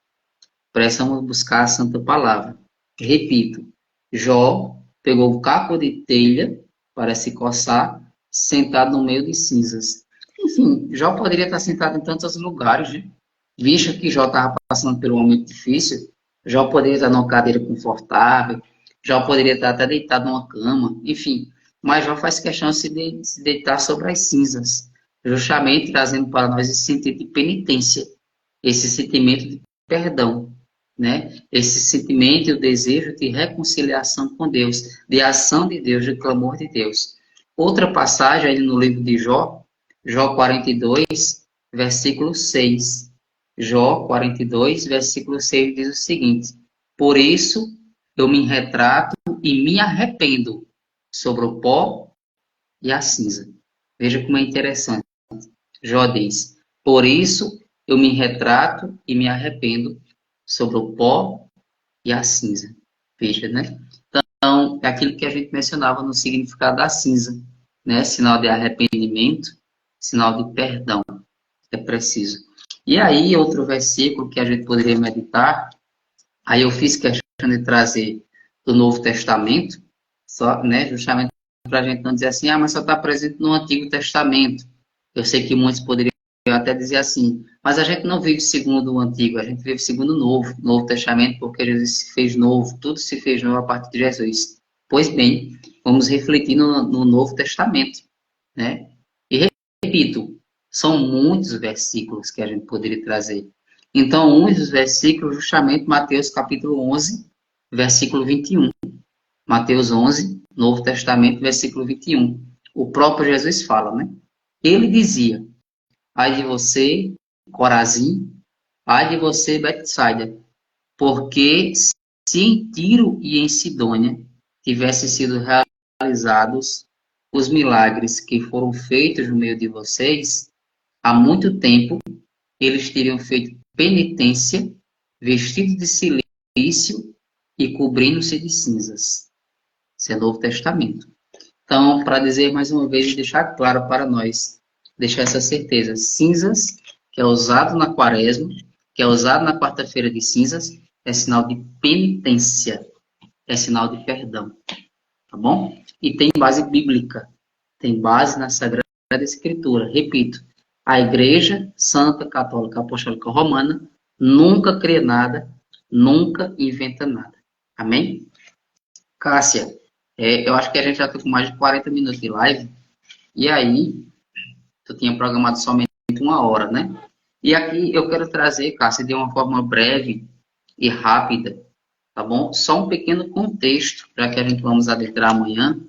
Precisamos buscar a Santa Palavra. Repito, Jó pegou o caco de telha para se coçar, sentado no meio de cinzas. Enfim, Jó poderia estar sentado em tantos lugares, né? Visto que Jó estava passando por um momento difícil, Jó poderia estar numa cadeira confortável, Jó poderia estar até deitado numa cama, enfim. Mas Jó faz questão de se deitar sobre as cinzas, justamente trazendo para nós esse sentido de penitência, esse sentimento de perdão, né? Esse sentimento e o desejo de reconciliação com Deus, de ação de Deus, de clamor de Deus. Outra passagem aí no livro de Jó, Jó 42, versículo 6. Jó 42, versículo 6 diz o seguinte: por isso eu me retrato e me arrependo sobre o pó e a cinza. Veja como é interessante. Jó diz: por isso eu me retrato e me arrependo sobre o pó e a cinza. Veja, né? Então, é aquilo que a gente mencionava no significado da cinza, né? Sinal de arrependimento, sinal de perdão. É preciso. E aí, outro versículo que a gente poderia meditar, aí eu fiz questão de trazer do Novo Testamento, só, né? Justamente para a gente não dizer assim, mas só está presente no Antigo Testamento. Eu sei que muitos poderiam até dizer assim, mas a gente não vive segundo o Antigo, a gente vive segundo o Novo Testamento, porque Jesus se fez novo, tudo se fez novo a partir de Jesus. Pois bem, vamos refletir no Novo Testamento, né? E repito, são muitos versículos que a gente poderia trazer. Então, um dos versículos, justamente Mateus capítulo 11, versículo 21. Mateus 11, Novo Testamento, versículo 21. O próprio Jesus fala, né? Ele dizia: ai de você, Corazim, ai de você, Betsaida, porque se em Tiro e em Sidônia tivessem sido realizados os milagres que foram feitos no meio de vocês, há muito tempo eles teriam feito penitência, vestido de silício e cobrindo-se de cinzas. Isso é Novo Testamento. Então, para dizer mais uma vez, deixar claro para nós, deixar essa certeza, cinzas, que é usado na quaresma, que é usado na quarta-feira de cinzas, é sinal de penitência, é sinal de perdão, tá bom? E tem base bíblica, tem base na Sagrada Escritura. Repito, a Igreja Santa Católica Apostólica Romana nunca crê nada, nunca inventa nada. Amém? Cássia, eu acho que a gente já está com mais de 40 minutos de live, e aí tu tinha programado somente 1 hora, né? E aqui eu quero trazer, Cássia, de uma forma breve e rápida, tá bom? Só um pequeno contexto, já que a gente vamos adentrar amanhã,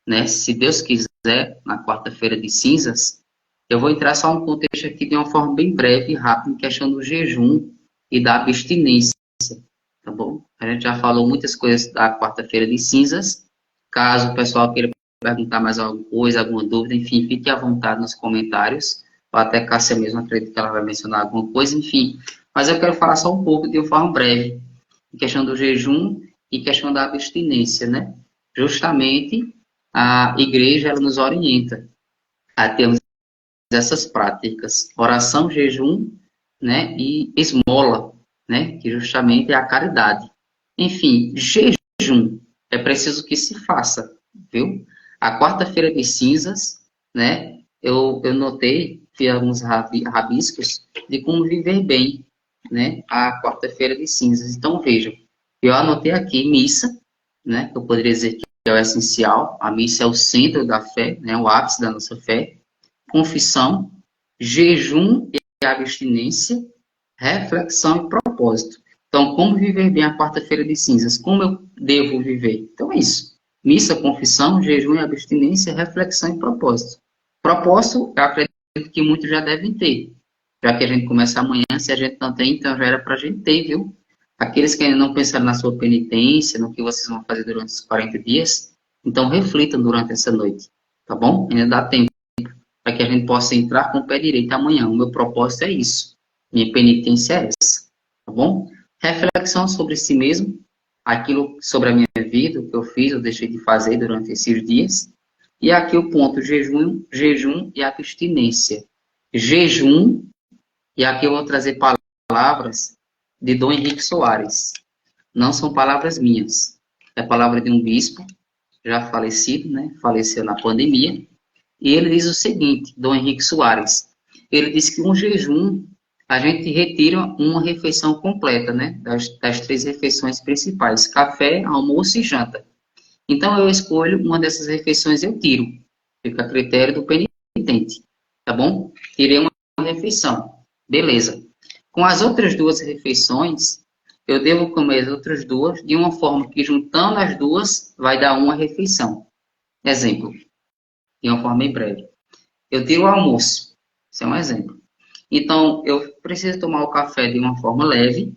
né? Se Deus quiser, na quarta-feira de cinzas, eu vou entrar só um contexto aqui de uma forma bem breve e rápida, em questão do jejum e da abstinência, tá bom? A gente já falou muitas coisas da quarta-feira de cinzas. Caso o pessoal queira perguntar mais alguma coisa, alguma dúvida, enfim, fique à vontade nos comentários. Ou até Cássia mesmo, acredito que ela vai mencionar alguma coisa, enfim. Mas eu quero falar só um pouco de uma forma breve, em questão do jejum e questão da abstinência, né? Justamente, a igreja, ela nos orienta a termos essas práticas, oração, jejum, né? E esmola, né? Que justamente é a caridade. Enfim, jejum é preciso que se faça, viu? A quarta-feira de cinzas, né? Eu notei, fiz alguns rabiscos de como viver bem, né? A quarta-feira de cinzas. Então, vejam, eu anotei aqui missa, né? Eu poderia dizer que é o essencial. A missa é o centro da fé, né? O ápice da nossa fé. Confissão, jejum e abstinência, reflexão e propósito. Então, como viver bem a quarta-feira de cinzas? Como eu devo viver? Então, é isso. Missa, confissão, jejum e abstinência, reflexão e propósito. Propósito, eu acredito que muitos já devem ter. Já que a gente começa amanhã, se a gente não tem, então já era para a gente ter, viu? Aqueles que ainda não pensaram na sua penitência, no que vocês vão fazer durante os 40 dias, então reflitam durante essa noite, tá bom? Ainda dá tempo para que a gente possa entrar com o pé direito amanhã. O meu propósito é isso. Minha penitência é essa, tá bom? Reflexão sobre si mesmo, aquilo sobre a minha vida, o que eu fiz, eu deixei de fazer durante esses dias. E aqui o ponto, jejum e abstinência. Jejum, e aqui eu vou trazer palavras de Dom Henrique Soares. Não são palavras minhas. É palavra de um bispo, já falecido, né? Faleceu na pandemia. E ele diz o seguinte, Dom Henrique Soares. Ele diz que um jejum, a gente retira uma refeição completa, né? Das 3 refeições principais. Café, almoço e janta. Então, eu escolho uma dessas refeições, eu tiro. Fica a critério do penitente. Tá bom? Tirei uma refeição. Beleza. Com as outras 2 refeições, eu devo comer as outras 2 de uma forma que, juntando as 2, vai dar uma refeição. Exemplo. De uma forma bem breve. Eu tiro o almoço. Esse é um exemplo. Então, eu preciso tomar o café de uma forma leve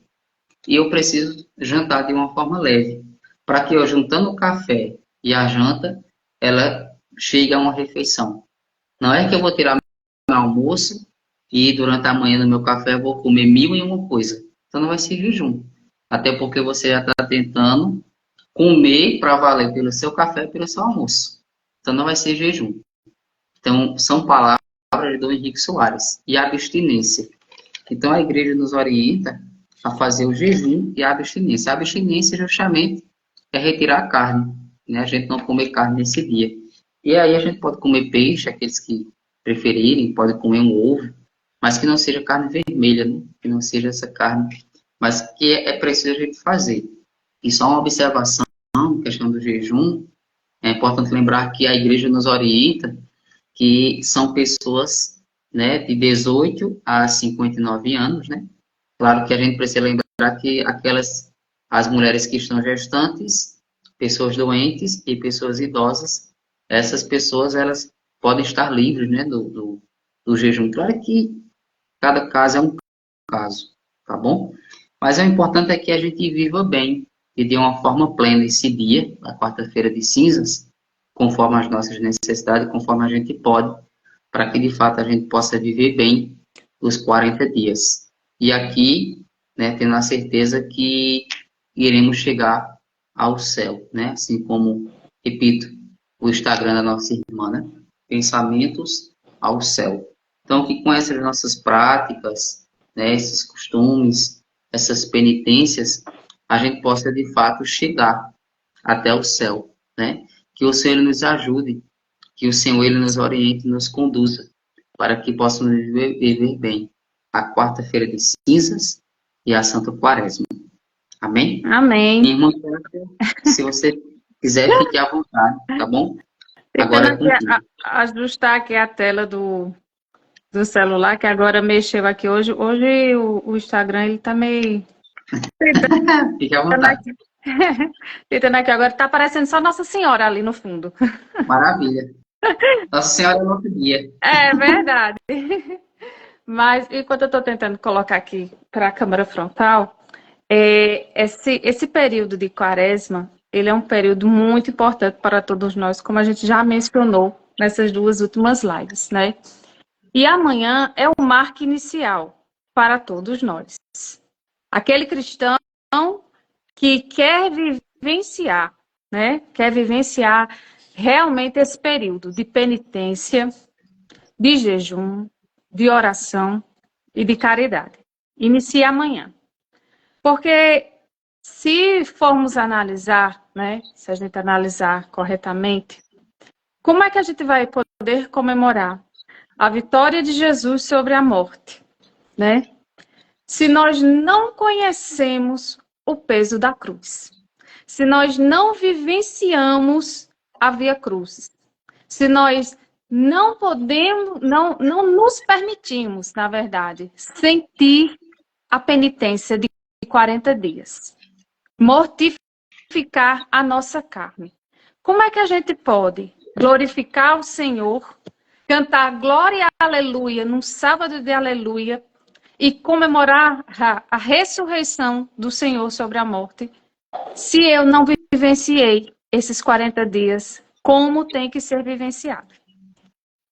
e eu preciso jantar de uma forma leve. Para que eu, juntando o café e a janta, ela chegue a uma refeição. Não é que eu vou tirar meu almoço e durante a manhã no meu café eu vou comer 1001 coisa. Então não vai ser jejum. Até porque você já está tentando comer para valer pelo seu café e pelo seu almoço. Então não vai ser jejum. Então são palavras de Dom Henrique Soares. E a abstinência. Então a igreja nos orienta a fazer o jejum e a abstinência. A abstinência justamente é retirar a carne, né? A gente não comer carne nesse dia. E aí a gente pode comer peixe, aqueles que preferirem, pode comer um ovo, mas que não seja carne vermelha, né? Que não seja essa carne, mas que é preciso a gente fazer. E só uma observação, questão do jejum, é importante lembrar que a igreja nos orienta que são pessoas, né, de 18 a 59 anos, né? Claro que a gente precisa lembrar que as mulheres que estão gestantes, pessoas doentes e pessoas idosas, essas pessoas, elas podem estar livres, né, do jejum. Claro que cada caso é um caso, tá bom? Mas o importante é que a gente viva bem e de uma forma plena esse dia, a quarta-feira de cinzas, conforme as nossas necessidades, conforme a gente pode, para que de fato a gente possa viver bem os 40 dias. E aqui, né, tendo a certeza que iremos chegar ao céu, né? Assim como, repito, o Instagram da nossa irmã, né? Pensamentos ao céu. Então, que com essas nossas práticas, né, esses costumes, essas penitências, a gente possa de fato chegar até o céu, né? Que o Senhor nos ajude, que o Senhor ele nos oriente, nos conduza, para que possamos viver bem a quarta-feira de cinzas e a Santa Quaresma. Amém? Amém. Minha irmã, se você quiser, fique à vontade, tá bom? Agora é contigo. Ajustar aqui a tela do celular, que agora mexeu aqui hoje. Hoje o Instagram, ele tá meio... Fique à vontade. Tentando aqui agora, tá aparecendo só Nossa Senhora ali no fundo. Maravilha. Nossa Senhora é no outro dia. É verdade. Mas, enquanto eu estou tentando colocar aqui para a câmera frontal, esse período de Quaresma, ele é um período muito importante para todos nós, como a gente já mencionou nessas 2 últimas lives, né? E amanhã é o marco inicial para todos nós. Aquele cristão que quer vivenciar, né? Quer vivenciar realmente esse período de penitência, de jejum, de oração e de caridade. Inicia amanhã. Porque se formos analisar, né? Se a gente analisar corretamente, como é que a gente vai poder comemorar a vitória de Jesus sobre a morte, né? Se nós não conhecemos o peso da cruz, se nós não vivenciamos a Via Crucis, se nós não podemos, não nos permitimos, na verdade, sentir a penitência de 40 dias, mortificar a nossa carne. Como é que a gente pode glorificar o Senhor, cantar glória e aleluia num sábado de aleluia e comemorar a ressurreição do Senhor sobre a morte, se eu não vivenciei esses 40 dias, como tem que ser vivenciado?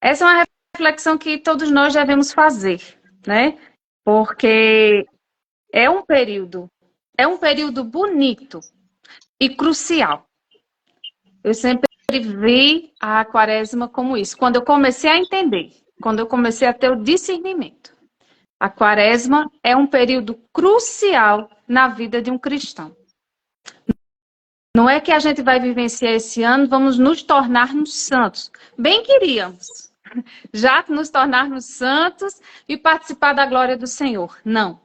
Essa é uma reflexão que todos nós devemos fazer, né? Porque é um período bonito e crucial. Eu sempre vi a quaresma como isso. Quando eu comecei a entender, quando eu comecei a ter o discernimento, a quaresma é um período crucial na vida de um cristão. Não é que a gente vai vivenciar esse ano, vamos nos tornarmos santos. Bem queríamos já nos tornarmos santos e participar da glória do Senhor. Não.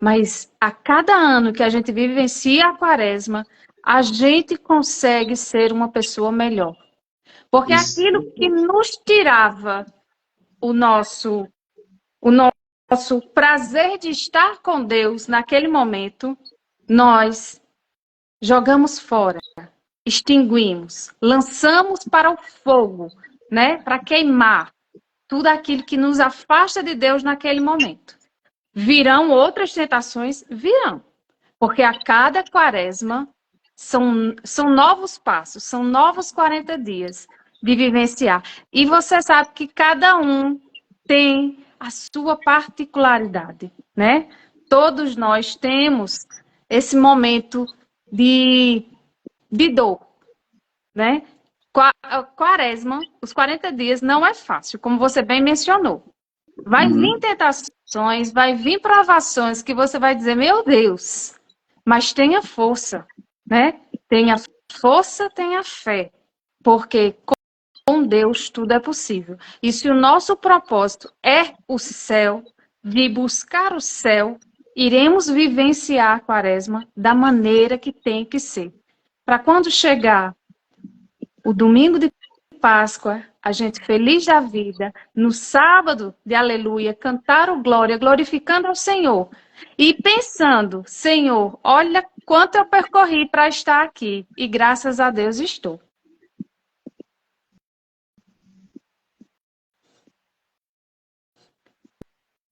Mas a cada ano que a gente vivencia a quaresma, a gente consegue ser uma pessoa melhor. Porque aquilo que nos tirava o nosso prazer de estar com Deus naquele momento, nós jogamos fora, extinguimos, lançamos para o fogo, né? Para queimar tudo aquilo que nos afasta de Deus naquele momento. Virão outras tentações? Virão. Porque a cada quaresma são novos passos, são novos 40 dias de vivenciar. E você sabe que cada um tem a sua particularidade, né? Todos nós temos esse momento de dor, né? Quaresma, os 40 dias não é fácil, como você bem mencionou. Vai vir tentações, vai vir provações que você vai dizer, meu Deus, mas tenha força, né? Tenha força, tenha fé, porque com Deus tudo é possível. E se o nosso propósito é o céu, de buscar o céu, iremos vivenciar a quaresma da maneira que tem que ser. Para quando chegar o domingo de Páscoa, a gente feliz da vida, no sábado de aleluia, cantar o glória, glorificando ao Senhor. E pensando, Senhor, olha quanto eu percorri para estar aqui. E graças a Deus estou.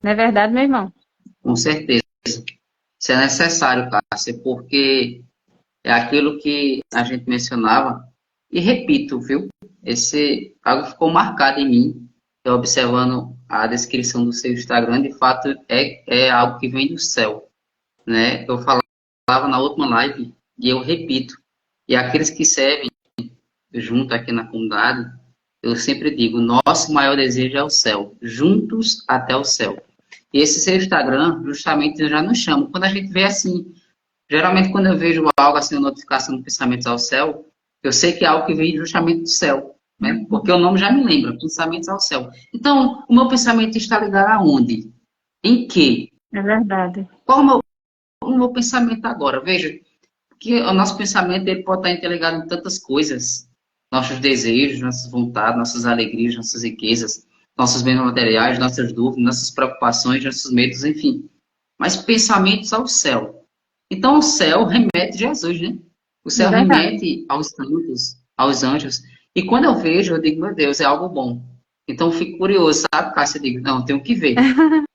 Não é verdade, meu irmão? Com certeza. Isso é necessário, Cássia, porque é aquilo que a gente mencionava, e repito, viu? Esse algo ficou marcado em mim, eu observando a descrição do seu Instagram, de fato é algo que vem do céu, né? Eu falava na última live, e eu repito, e aqueles que servem junto aqui na comunidade, eu sempre digo, nosso maior desejo é o céu, juntos até o céu. E esse seu Instagram, justamente, eu já não chamo. Quando a gente vê assim, geralmente quando eu vejo algo assim, uma notificação do Pensamentos ao Céu, eu sei que é algo que vem justamente do céu, né? Porque o nome já me lembra, Pensamentos ao Céu. Então, o meu pensamento está ligado aonde? Em quê? É verdade. Qual o meu pensamento agora? Veja, que o nosso pensamento ele pode estar interligado em tantas coisas. Nossos desejos, nossas vontades, nossas alegrias, nossas riquezas, nossos bens materiais, nossas dúvidas, nossas preocupações, nossos medos, enfim. Mas pensamentos ao céu. Então, o céu remete a Jesus, né? O céu remete aos santos, aos anjos. E quando eu vejo, eu digo, meu Deus, é algo bom. Então, eu fico curioso, sabe, Cássia? Eu digo, não, tenho que ver.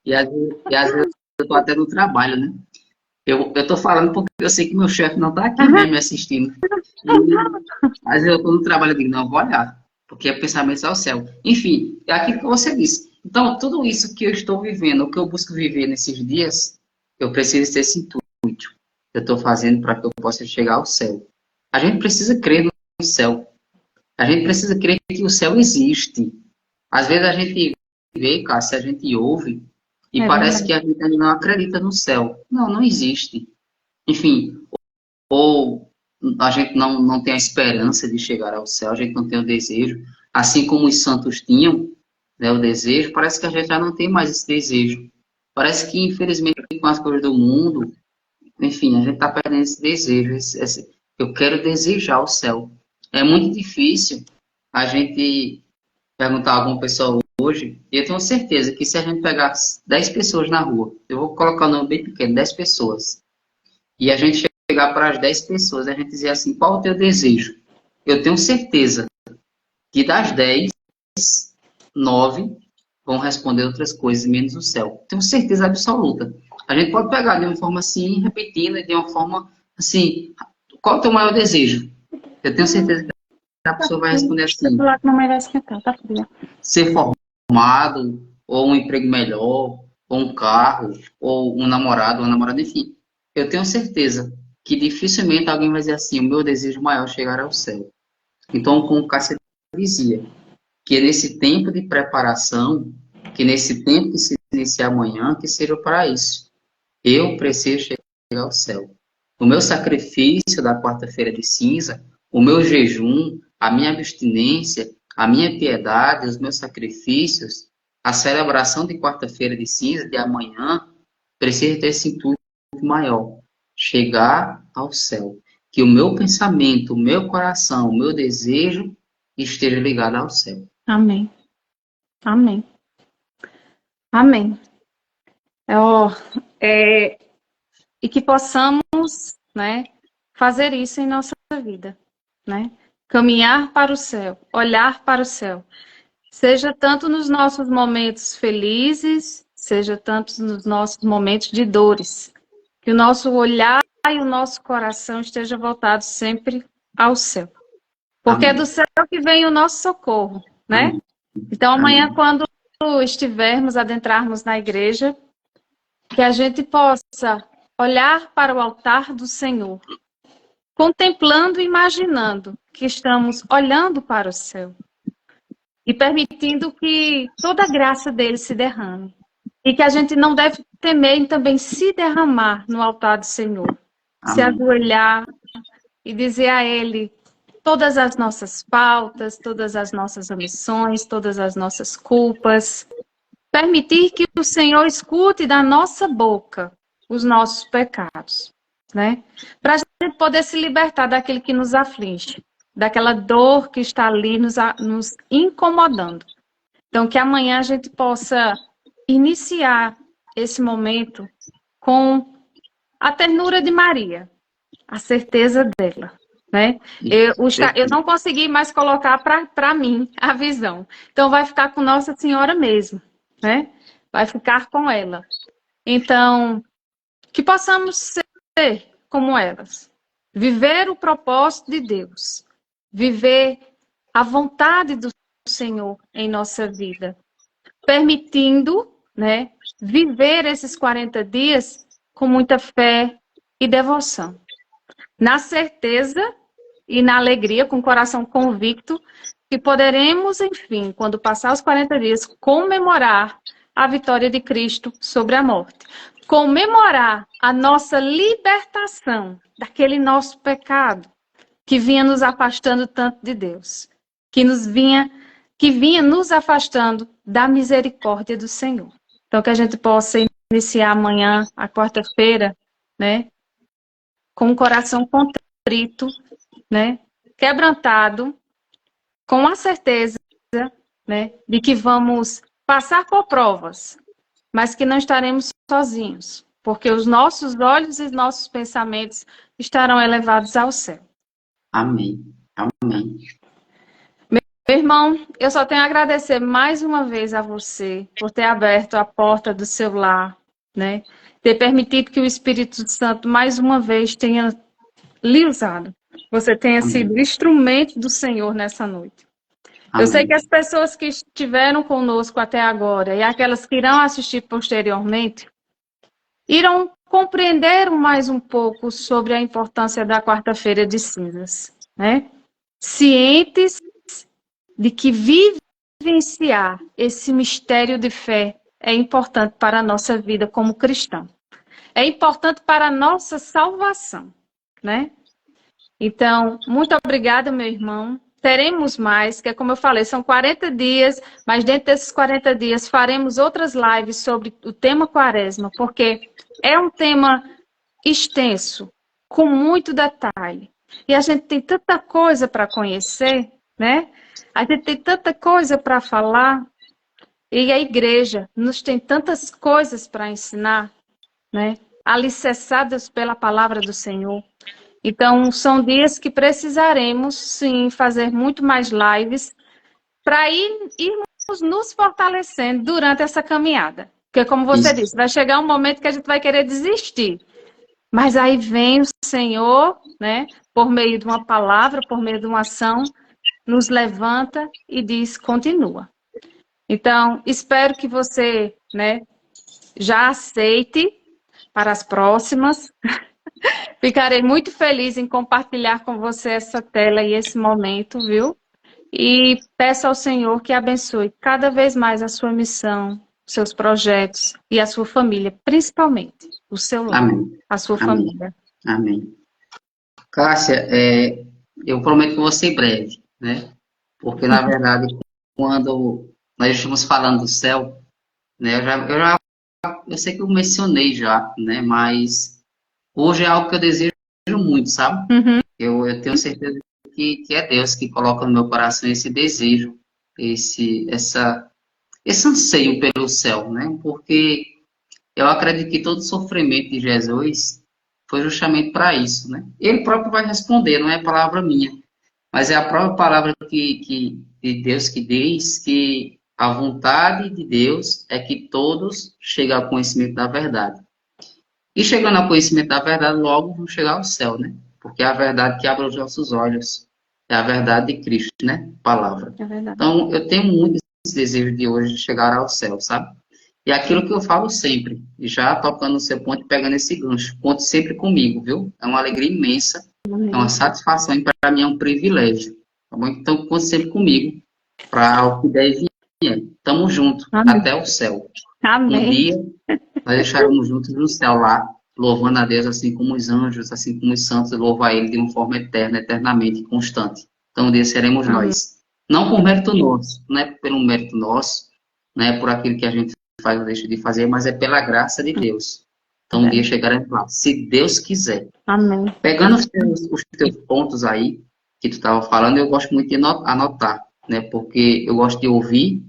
E às vezes eu estou até no trabalho, né? Eu estou falando porque eu sei que meu chefe não está aqui mesmo me assistindo. E, às vezes eu estou no trabalho e digo, não, vou olhar. Porque é pensamentos ao céu. Enfim, é aquilo que você disse. Então, tudo isso que eu estou vivendo, o que eu busco viver nesses dias, eu preciso ter esse intuito. Eu estou fazendo para que eu possa chegar ao céu. A gente precisa crer no céu. A gente precisa crer que o céu existe. Às vezes a gente vê, Cássia, a gente ouve, e parece que a gente ainda não acredita no céu. Não, não existe. Enfim, ou a gente não tem a esperança de chegar ao céu, a gente não tem o desejo. Assim como os santos tinham, né, o desejo, parece que a gente já não tem mais esse desejo. Parece que, infelizmente, com as coisas do mundo, enfim, a gente está perdendo esse desejo. Eu quero desejar o céu. É muito difícil a gente perguntar a alguma pessoa hoje, e eu tenho certeza que se a gente pegar 10 pessoas na rua, eu vou colocar o nome bem pequeno, 10 pessoas, e a gente chegar para as 10 pessoas, a gente dizer assim, qual o teu desejo? Eu tenho certeza que das 10, 9 vão responder outras coisas, menos o céu. Tenho certeza absoluta. A gente pode pegar de uma forma assim, repetindo, de uma forma assim, qual é o teu maior desejo? Eu tenho certeza que a pessoa vai responder assim, Lá que não merece esquentar, tá fria. ser formado, ou um emprego melhor, ou um carro, ou um namorado, uma namorada, enfim. Eu tenho certeza que dificilmente alguém vai dizer assim, o meu desejo maior é chegar ao céu. Então, como Cássia dizia, que nesse tempo de preparação, que nesse tempo que se inicia amanhã, que seja para isso. Eu preciso chegar ao céu. O meu sacrifício da quarta-feira de cinza, o meu jejum, a minha abstinência, a minha piedade, os meus sacrifícios, a celebração de quarta-feira de cinza, de amanhã, precisa ter esse intuito maior. Chegar ao céu. Que o meu pensamento, o meu coração, o meu desejo esteja ligado ao céu. Amém. Amém. Amém. E que possamos, né, fazer isso em nossa vida, né? Caminhar para o céu, olhar para o céu. Seja tanto nos nossos momentos felizes, seja tanto nos nossos momentos de dores. Que o nosso olhar e o nosso coração esteja voltado sempre ao céu. Porque Amém. é do céu que vem o nosso socorro, né? Amém. Então, amanhã, Amém. quando estivermos, adentrarmos na igreja, que a gente possa olhar para o altar do Senhor, contemplando e imaginando que estamos olhando para o céu e permitindo que toda a graça dele se derrame. E que a gente não deve temer em também se derramar no altar do Senhor. Se Amém. ajoelhar e dizer a ele todas as nossas faltas, todas as nossas omissões, todas as nossas culpas. Permitir que o Senhor escute da nossa boca os nossos pecados, né? Para a gente poder se libertar daquele que nos aflige, daquela dor que está ali nos incomodando. Então, que amanhã a gente possa iniciar esse momento com a ternura de Maria, a certeza dela, né? Eu não consegui mais colocar para mim a visão. Então, vai ficar com Nossa Senhora mesmo, né? Vai ficar com ela. Então, que possamos ser como elas. Viver o propósito de Deus. Viver a vontade do Senhor em nossa vida. Permitindo, né, viver esses 40 dias com muita fé e devoção. Na certeza e na alegria, com o coração convicto, que poderemos, enfim, quando passar os 40 dias, comemorar a vitória de Cristo sobre a morte. Comemorar a nossa libertação daquele nosso pecado que vinha nos afastando tanto de Deus, que vinha nos afastando da misericórdia do Senhor. Então, que a gente possa iniciar amanhã, a quarta-feira, né, com o coração contrito, né, quebrantado, com a certeza, né, de que vamos passar por provas, mas que não estaremos sozinhos, porque os nossos olhos e os nossos pensamentos estarão elevados ao céu. Amém. Amém. Meu irmão, eu só tenho a agradecer mais uma vez a você por ter aberto a porta do seu lar, né, ter permitido que o Espírito Santo mais uma vez tenha lhe usado. Você tenha sido instrumento do Senhor nessa noite. Eu sei que as pessoas que estiveram conosco até agora e aquelas que irão assistir posteriormente irão compreender mais um pouco sobre a importância da quarta-feira de cinzas, né? Cientes de que vivenciar esse mistério de fé é importante para a nossa vida como cristão. É importante para a nossa salvação, né? Então, muito obrigada, meu irmão. Teremos mais, que é como eu falei, são 40 dias, mas dentro desses 40 dias faremos outras lives sobre o tema Quaresma, porque é um tema extenso, com muito detalhe. E a gente tem tanta coisa para conhecer, né? A gente tem tanta coisa para falar. E a igreja nos tem tantas coisas para ensinar, né? Alicerçadas pela palavra do Senhor. Então, são dias que precisaremos, sim, fazer muito mais lives para irmos nos fortalecendo durante essa caminhada. Porque, como você Isso. disse, vai chegar um momento que a gente vai querer desistir. Mas aí vem o Senhor, né, por meio de uma palavra, por meio de uma ação, nos levanta e diz, continua. Então, espero que você, né, já aceite para as próximas. Ficarei muito feliz em compartilhar com você essa tela e esse momento, viu? E peço ao Senhor que abençoe cada vez mais a sua missão, seus projetos e a sua família, principalmente o seu lar, Amém. a sua Amém. família. Amém. Cássia, eu prometo que vou ser breve, né? Porque, na verdade, quando nós estamos falando do céu, né, eu sei que eu mencionei já, né? Mas hoje é algo que eu desejo muito, sabe? Uhum. Eu tenho certeza que é Deus que coloca no meu coração esse desejo, esse anseio pelo céu, né? Porque eu acredito que todo sofrimento de Jesus foi justamente para isso, né? Ele próprio vai responder, não é palavra minha, mas é a própria palavra de Deus que diz que a vontade de Deus é que todos cheguem ao conhecimento da verdade. E chegando ao conhecimento da verdade, logo vão chegar ao céu, né? Porque é a verdade que abre os nossos olhos. É a verdade de Cristo, né? Palavra. É verdade. Então, eu tenho muito esse desejo de hoje de chegar ao céu, sabe? E aquilo que eu falo sempre, já tocando no seu ponto e pegando esse gancho, conte sempre comigo, viu? É uma alegria imensa, é uma satisfação e para mim é um privilégio, tá bom? Então, conte sempre comigo para o que deve vir. Tamo junto, Amém. até o céu. Um Amém. dia, nós estaremos juntos no céu lá, louvando a Deus assim como os anjos, assim como os santos, louvar Ele de uma forma eterna, eternamente, constante. Então, um dia seremos Amém. nós. Não por mérito nosso, não é pelo mérito nosso, não é por aquilo que a gente faz ou deixa de fazer, mas é pela graça de Deus. Então, um dia chegaremos lá, se Deus quiser. Amém. Pegando os teus pontos aí, que tu estava falando, eu gosto muito de anotar, né? Porque eu gosto de ouvir,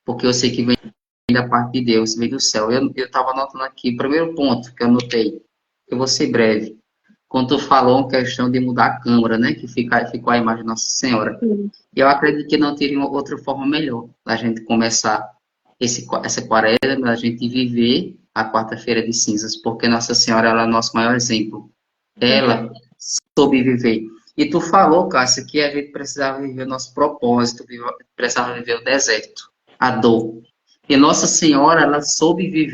porque eu sei que vem da parte de Deus, vem do céu. Eu estava anotando aqui, primeiro ponto que eu anotei, eu vou ser breve. Quando tu falou a questão de mudar a câmera, né? Que ficou a imagem de Nossa Senhora. Eu acredito que não teria outra forma melhor da gente começar essa quaresma, a gente viver a quarta-feira de cinzas, porque Nossa Senhora ela é o nosso maior exemplo. Ela soube viver. E tu falou, Cássia, que a gente precisava viver o nosso propósito, precisava viver o deserto, a dor. E Nossa Senhora, ela soube viver